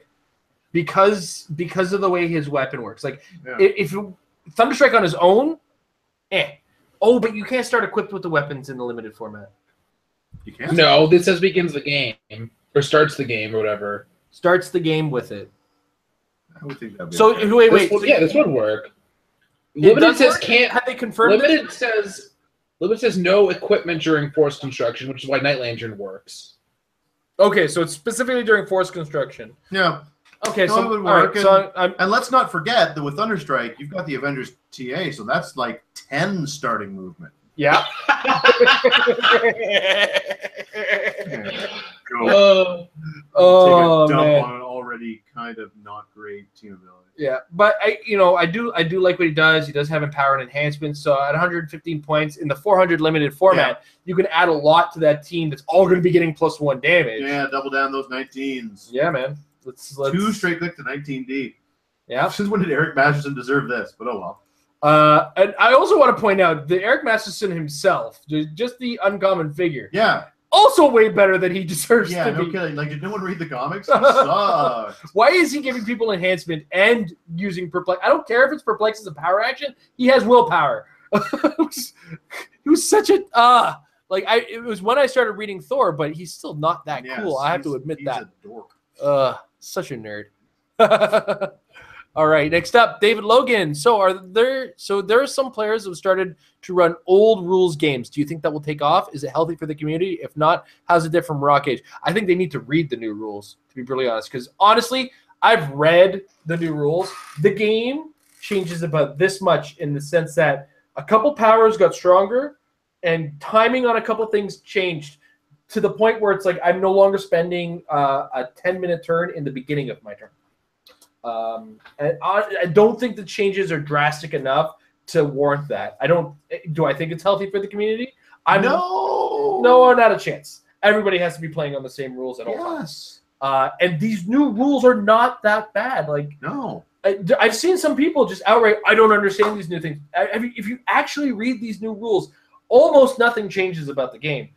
because of the way his weapon works. Like if Thunderstrike on his own, Oh, but you can't start equipped with the weapons in the limited format. You can't? No, this says begins the game or starts the game or whatever. Starts the game with it. I would think that would be so okay. wait. This would work. Limited says work? can't. Have they confirmed Limited says no equipment during force construction, which is why Night Lantern works. Okay, so it's specifically during force construction. Yeah. Okay, No, so it would all right, work. so And let's not forget that with Thunderstrike, you've got the Avengers TA, so that's like 10 starting movement. yeah. Go. Oh Take a dump man. on an already kind of not great team ability. Yeah, but I do like what he does. He does have empower and enhancements. So at 115 points in the 400 limited format, you can add a lot to that team. That's all going to be getting +1 damage. Yeah, double down those 19s. Yeah, man. Let's 2 straight click to 19D. Yeah. Since when did Eric Masterson deserve this? But oh well. And I also want to point out that Eric Masterson himself, just the uncommon figure, also way better than he deserves to no be. kidding. Like, did no one read the comics? He sucks. Why is he giving people enhancement and using perplex? I don't care if it's perplex as a power action. He has willpower. He was such a it was when I started reading Thor, but he's still not that cool. I have to admit he's that. A dork. Such a nerd. All right, next up, David Logan. So there are some players who have started to run old rules games. Do you think that will take off? Is it healthy for the community? If not, how's it different from Rock Age? I think they need to read the new rules, to be brutally honest, because honestly, I've read the new rules. The game changes about this much in the sense that a couple powers got stronger and timing on a couple things changed to the point where it's like I'm no longer spending a 10-minute turn in the beginning of my turn. And I don't think the changes are drastic enough to warrant that. Do I think it's healthy for the community? No, not a chance. Everybody has to be playing on the same rules at all times. And these new rules are not that bad. I've seen some people just outright, I don't understand these new things. If you actually read these new rules, almost nothing changes about the game.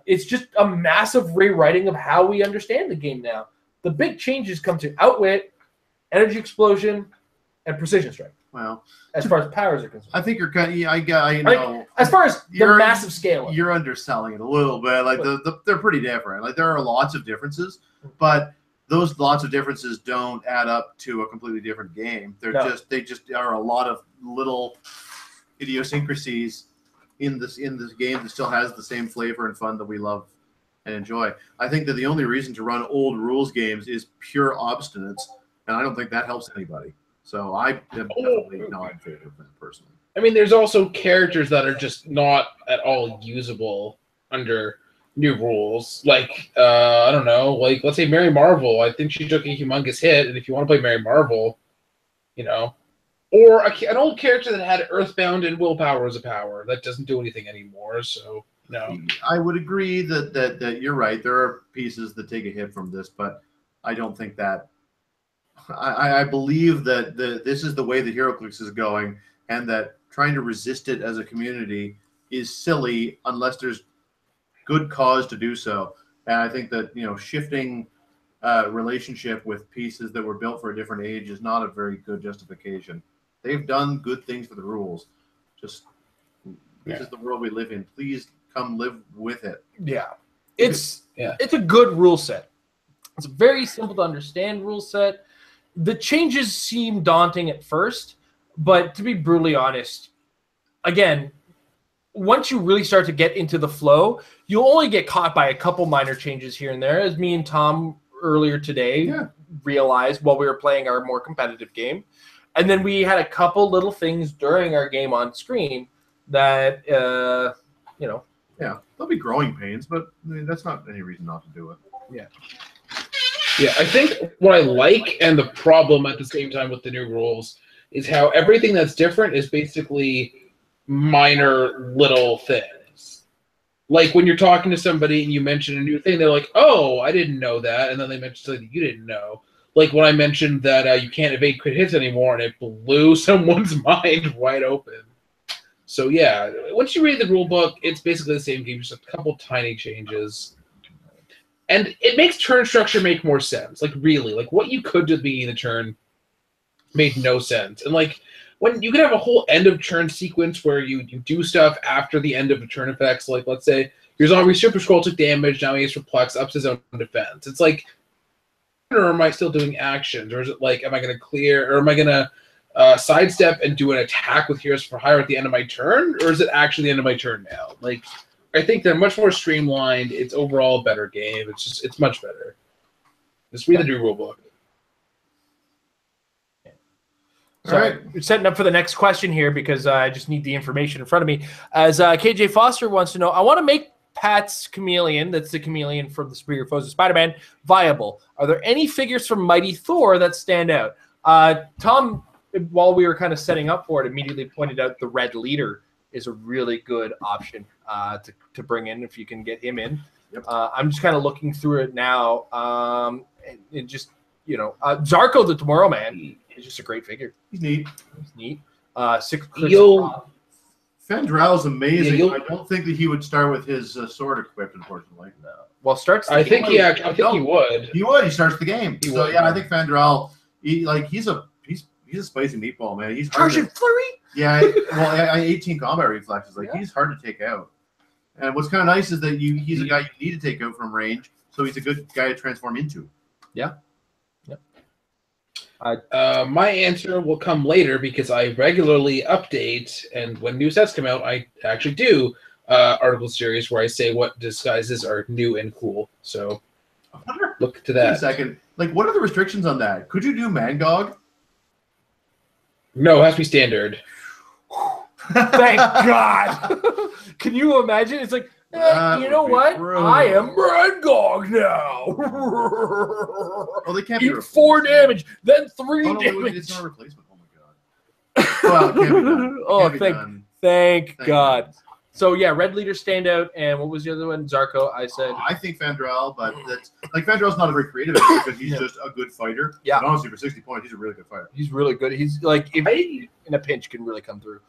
It's just a massive rewriting of how we understand the game now. The big changes come to outwit, energy explosion, and precision strike. Well, as far as powers are concerned, I think you're kind of, as far as the massive scale, you're underselling it a little bit. They're pretty different. Like there are lots of differences, but those lots of differences don't add up to a completely different game. They just are a lot of little idiosyncrasies in this game that still has the same flavor and fun that we love and enjoy. I think that the only reason to run old rules games is pure obstinance, and I don't think that helps anybody. So I am definitely not in favor of that personally. I mean, there's also characters that are just not at all usable under new rules. Like, I don't know, like let's say Mary Marvel. I think she took a humongous hit, and if you want to play Mary Marvel, or an old character that had Earthbound and willpower as a power that doesn't do anything anymore. So no, I would agree that you're right. There are pieces that take a hit from this, but I don't think that. I believe that this is the way that Heroclix is going, and that trying to resist it as a community is silly unless there's good cause to do so. And I think that shifting relationship with pieces that were built for a different age is not a very good justification. They've done good things for the rules. This is the world we live in. Please come live with it. Yeah, it's a good rule set. It's a very simple to understand rule set. The changes seem daunting at first, but to be brutally honest, again, once you really start to get into the flow, you'll only get caught by a couple minor changes here and there, as me and Tom earlier today realized while we were playing our more competitive game. And then we had a couple little things during our game on screen that, there'll be growing pains, but that's not any reason not to do it. Yeah, I think what I like and the problem at the same time with the new rules is how everything that's different is basically minor little things. Like when you're talking to somebody and you mention a new thing, they're like, oh, I didn't know that. And then they mention something you didn't know. Like when I mentioned that you can't evade crit hits anymore, and it blew someone's mind wide open. So yeah, once you read the rule book, it's basically the same game, just a couple tiny changes. And it makes turn structure make more sense. Like really, like what you could do at the beginning of the turn made no sense. And like when you can have a whole end of turn sequence where you do stuff after the end of the turn effects, like let's say your zombie Super Scroll took damage, now he has Perplex, ups his own defense. It's like, or am I still doing actions? Or is it like, am I going to clear, or am I going to sidestep and do an attack with Heroes for Hire at the end of my turn, or is it actually the end of my turn now? Like, I think they're much more streamlined. It's overall a better game. It's much better. Just read the new rulebook. So we're setting up for the next question here because I just need the information in front of me. As KJ Foster wants to know, I want to make Pat's Chameleon, that's the chameleon from the Superior Foes of Spider-Man, viable. Are there any figures from Mighty Thor that stand out? Tom, while we were kind of setting up for it, immediately pointed out the Red Leader is a really good option to bring in if you can get him in. Yep. I'm just kind of looking through it now. And just, Zarko the Tomorrow Man is just a great figure. He's neat. He's neat. 6 Fandrell's amazing. Yeah, I don't think that he would start with his sword equipped, unfortunately. No. Well, starts. I think he would. He would. He starts the game. He so would. yeah, I think Fandrell. He's a spicy meatball, man. He's hard Charging Flurry. Yeah. Well, 18 combat reflexes. He's hard to take out. And what's kind of nice is that he's a guy you need to take out from range. So he's a good guy to transform into. Yeah. My answer will come later because I regularly update, and when new sets come out, I actually do article series where I say what disguises are new and cool. So look to that. Wait a second. What are the restrictions on that? Could you do Mangog? No, it has to be standard. Thank God. Can you imagine? It's like, you know what? brutal. I am Mangog now. Oh, they can't be Eat 4 damage, then 3 Oh, no, damage. it's not a replacement. Oh my god. Well, it can't be done. It Oh, can't be done. thank God. goodness. So yeah, Red Leader stand out, and what was the other one? Zarko. I said. I think Fandrell, but that's Fandrell's not a very creative because he's just a good fighter. Yeah. And honestly, for 60 points, he's a really good fighter. He's really good. He's like, if in a pinch, can really come through.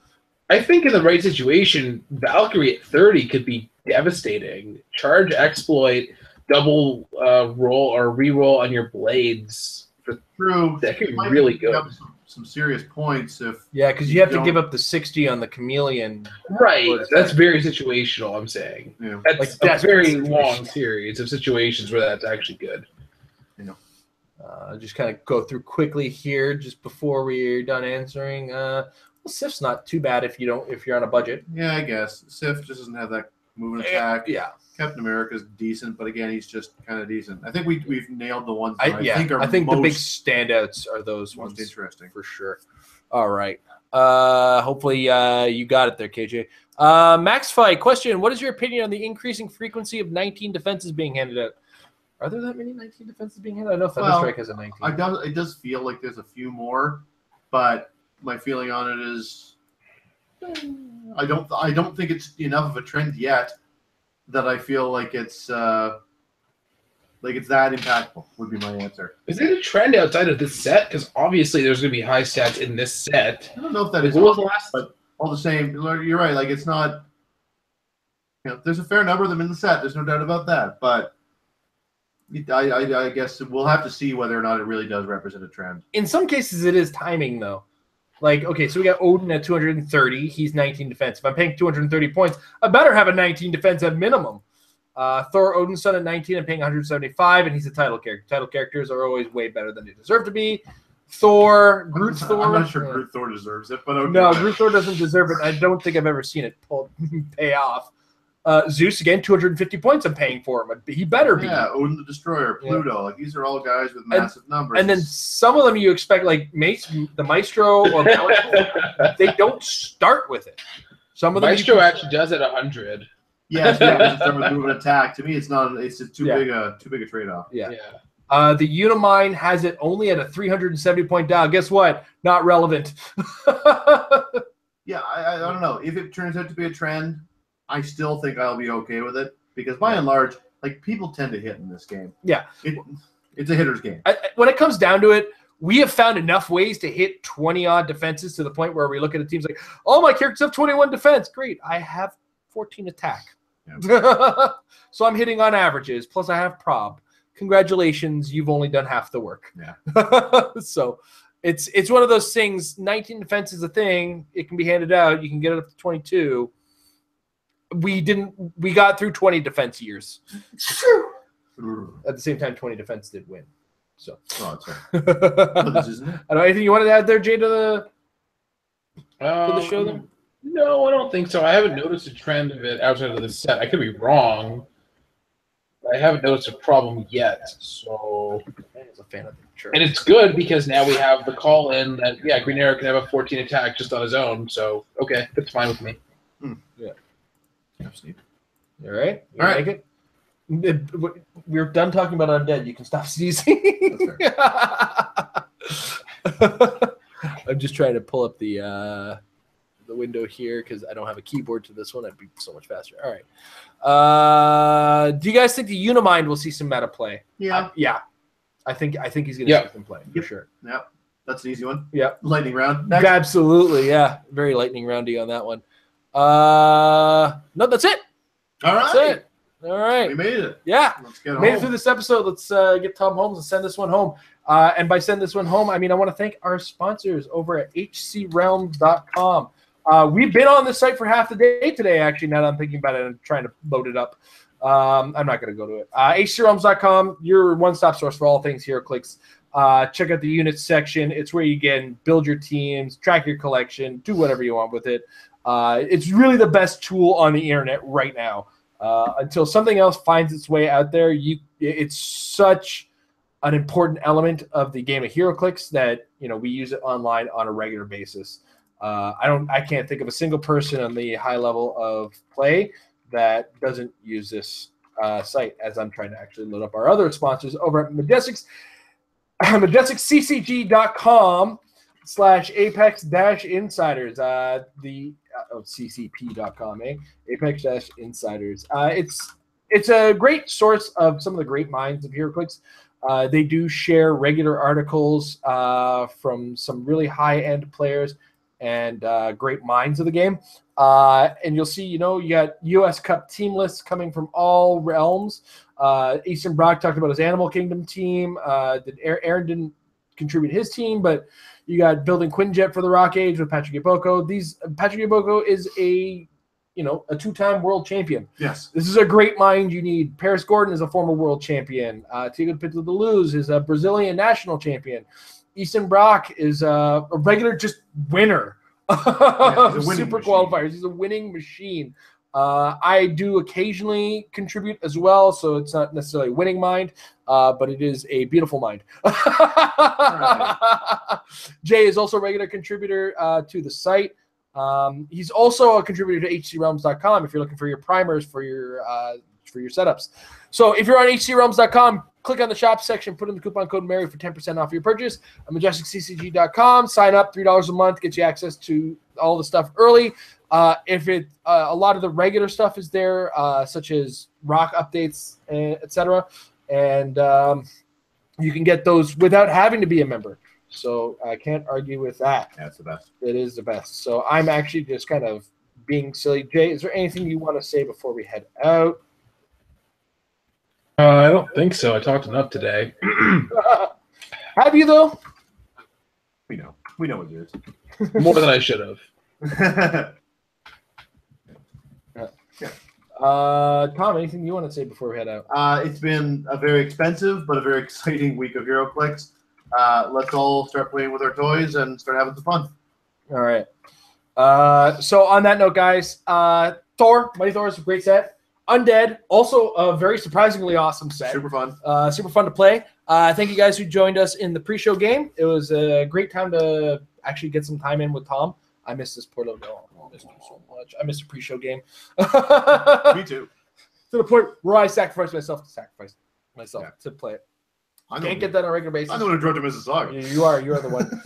I think in the right situation, Valkyrie at 30 could be devastating. Charge, exploit, double roll or re-roll on your blades. True. That could be Might really give good. up some serious points if. Yeah, because you have to don't- give up the 60 on the Chameleon. Right. That's very situational, I'm saying. Yeah. That's Like a very desperate long situations. series of situations where that's actually good. Just kind of go through quickly here, just before we're done answering. Sif's not too bad if you're on a budget. Yeah, I guess Sif just doesn't have that movement attack. Yeah, Captain America's decent, but again, he's just kind of decent. I think we've nailed the ones that I think the big standouts are those most ones interesting. for sure. All right. Hopefully you got it there, KJ. Max Fight question: what is your opinion on the increasing frequency of 19 defenses being handed out? Are there that many 19 defenses being handed out? I know Thunderstrike has a 19. It does feel like there's a few more, but my feeling on it is I don't think it's enough of a trend yet that I feel like it's that impactful would be my answer. Is it a trend outside of this set? Because obviously there's going to be high stats in this set. I don't know if that is What was the last? but all the same, you're right. It's not. There's a fair number of them in the set. There's no doubt about that. But I guess we'll have to see whether or not it really does represent a trend. In some cases, it is timing though. Okay, so we got Odin at 230. He's 19 defense. If I'm paying 230 points, I better have a 19 defense at minimum. Thor Odin's son at 19. I'm paying 175, and he's a title character. Title characters are always way better than they deserve to be. Groot Thor. I'm not sure Groot Thor deserves it, but okay. No, Groot Thor doesn't deserve it. I don't think I've ever seen it pay off. Zeus, again, 250 points I'm paying for him. He better be. Yeah, Odin the Destroyer, Pluto. These are all guys with massive numbers. And then some of them you expect, like the Maestro or Maestro, they don't start with it. Some of them Maestro actually does at 100. Yeah, it's start with movement attack. To me, it's not. It's just too big a trade off. Yeah. The Unimine has it only at a 370 point dial. Guess what? Not relevant. Yeah, I don't know. If it turns out to be a trend, I still think I'll be okay with it because by and large, people tend to hit in this game. Yeah. It's a hitter's game. When it comes down to it, we have found enough ways to hit 20-odd defenses to the point where we look at the teams like, oh, my characters have 21 defense. Great. I have 14 attack. Yeah. So I'm hitting on averages. Plus, I have prob. Congratulations. You've only done half the work. Yeah. So it's one of those things. 19 defense is a thing. It can be handed out. You can get it up to 22. We got through 20 defense years. At the same time, 20 defense did win. So that's right. This, isn't it? I don't know, anything you wanted to add there, Jay, to for the show then? No, I don't think so. I haven't noticed a trend of it outside of the set. I could be wrong. I haven't noticed a problem yet. So, As a fan of the church. and it's good because now we have the call in that Green Arrow can have a 14 attack just on his own. So okay, that's fine with me. Yeah. Absolutely. All right. All right. Like it? We're done talking about undead. You can stop sneezing. I'm just trying to pull up the window here because I don't have a keyboard to this one. I'd be so much faster. All right. Do you guys think the Unimind will see some meta play? Yeah. Yeah. I think he's going to see some play for sure. Yep. That's an easy one. Yep. Lightning round. Next. Absolutely. Yeah. Very lightning roundy on that one. No, that's it. All right. That's it. All right. We made it. Yeah. Let's get Made home. it through this episode. Let's get Tom Holmes and send this one home. And by send this one home, I mean I want to thank our sponsors over at hcrealms.com. We've been on this site for half the day today, actually, now that I'm thinking about it and trying to load it up. I'm not going to go to it. hcrealms.com, your one-stop source for all things Heroclix. Check out the units section. It's where you can build your teams, track your collection, do whatever you want with it. It's really the best tool on the internet right now. Until something else finds its way out there, it's such an important element of the game of Heroclix that we use it online on a regular basis. I can't think of a single person on the high level of play that doesn't use this site, as I'm trying to actually load up our other sponsors over at majesticccg.com/apex-insiders. CCP.com, Apex-insiders. It's a great source of some of the great minds of Heroclix. They do share regular articles from some really high-end players and great minds of the game. And you'll see, you got U.S. Cup team lists coming from all realms. Easton Brock talked about his Animal Kingdom team. Aaron didn't contribute his team, but you got building Quinjet for the Rock Age with Patrick Iboko. Patrick Iboko is a two-time world champion. Yes. This is a great mind you need. Paris Gordon is a former world champion. Tigran Pitaduluz is a Brazilian national champion. Easton Brock is a regular just winner. Super qualifiers. He's a winning machine. I do occasionally contribute as well, so it's not necessarily a winning mind, but it is a beautiful mind. Right. Jay is also a regular contributor to the site. He's also a contributor to hcrealms.com if you're looking for your primers for your setups. So if you're on hcrealms.com, click on the shop section, put in the coupon code Mary for 10% off your purchase. majesticccg.com, sign up, $3 a month, gets you access to all the stuff early. If a lot of the regular stuff is there, such as rock updates, etc., and you can get those without having to be a member. So I can't argue with that. That's the best. It is the best. So I'm actually just kind of being silly. Jay, is there anything you want to say before we head out? I don't think so. I talked enough today. Have you, though? We know. We know what it is. More than I should have. Tom, anything you want to say before we head out? It's been a very expensive but a very exciting week of Heroclix. Let's all start playing with our toys and start having some fun. All right. So on that note, guys, Thor, Mighty Thor is a great set. Undead, also a very surprisingly awesome set. Super fun. Super fun to play. Thank you guys who joined us in the pre-show game. It was a great time to actually get some time in with Tom. I miss this poor little girl. I missed him so much. I missed a pre-show game. Me too. To the point where I sacrificed myself to play it. I Can't get that on a regular basis. I'm the one who drove to Mississauga. You are the one.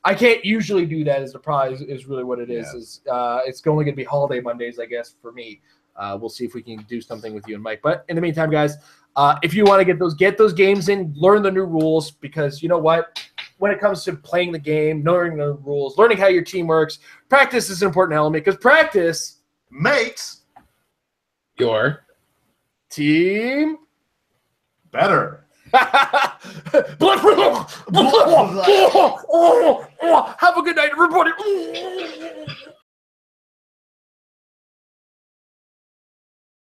I can't usually do that as a prize is really what it is. Yeah. It's only going to be holiday Mondays, I guess, for me. We'll see if we can do something with you and Mike. But in the meantime, guys, if you want to get those games in, learn the new rules, because you know what? When it comes to playing the game, knowing the rules, learning how your team works, practice is an important element, because practice makes your team better. Have a good night, everybody.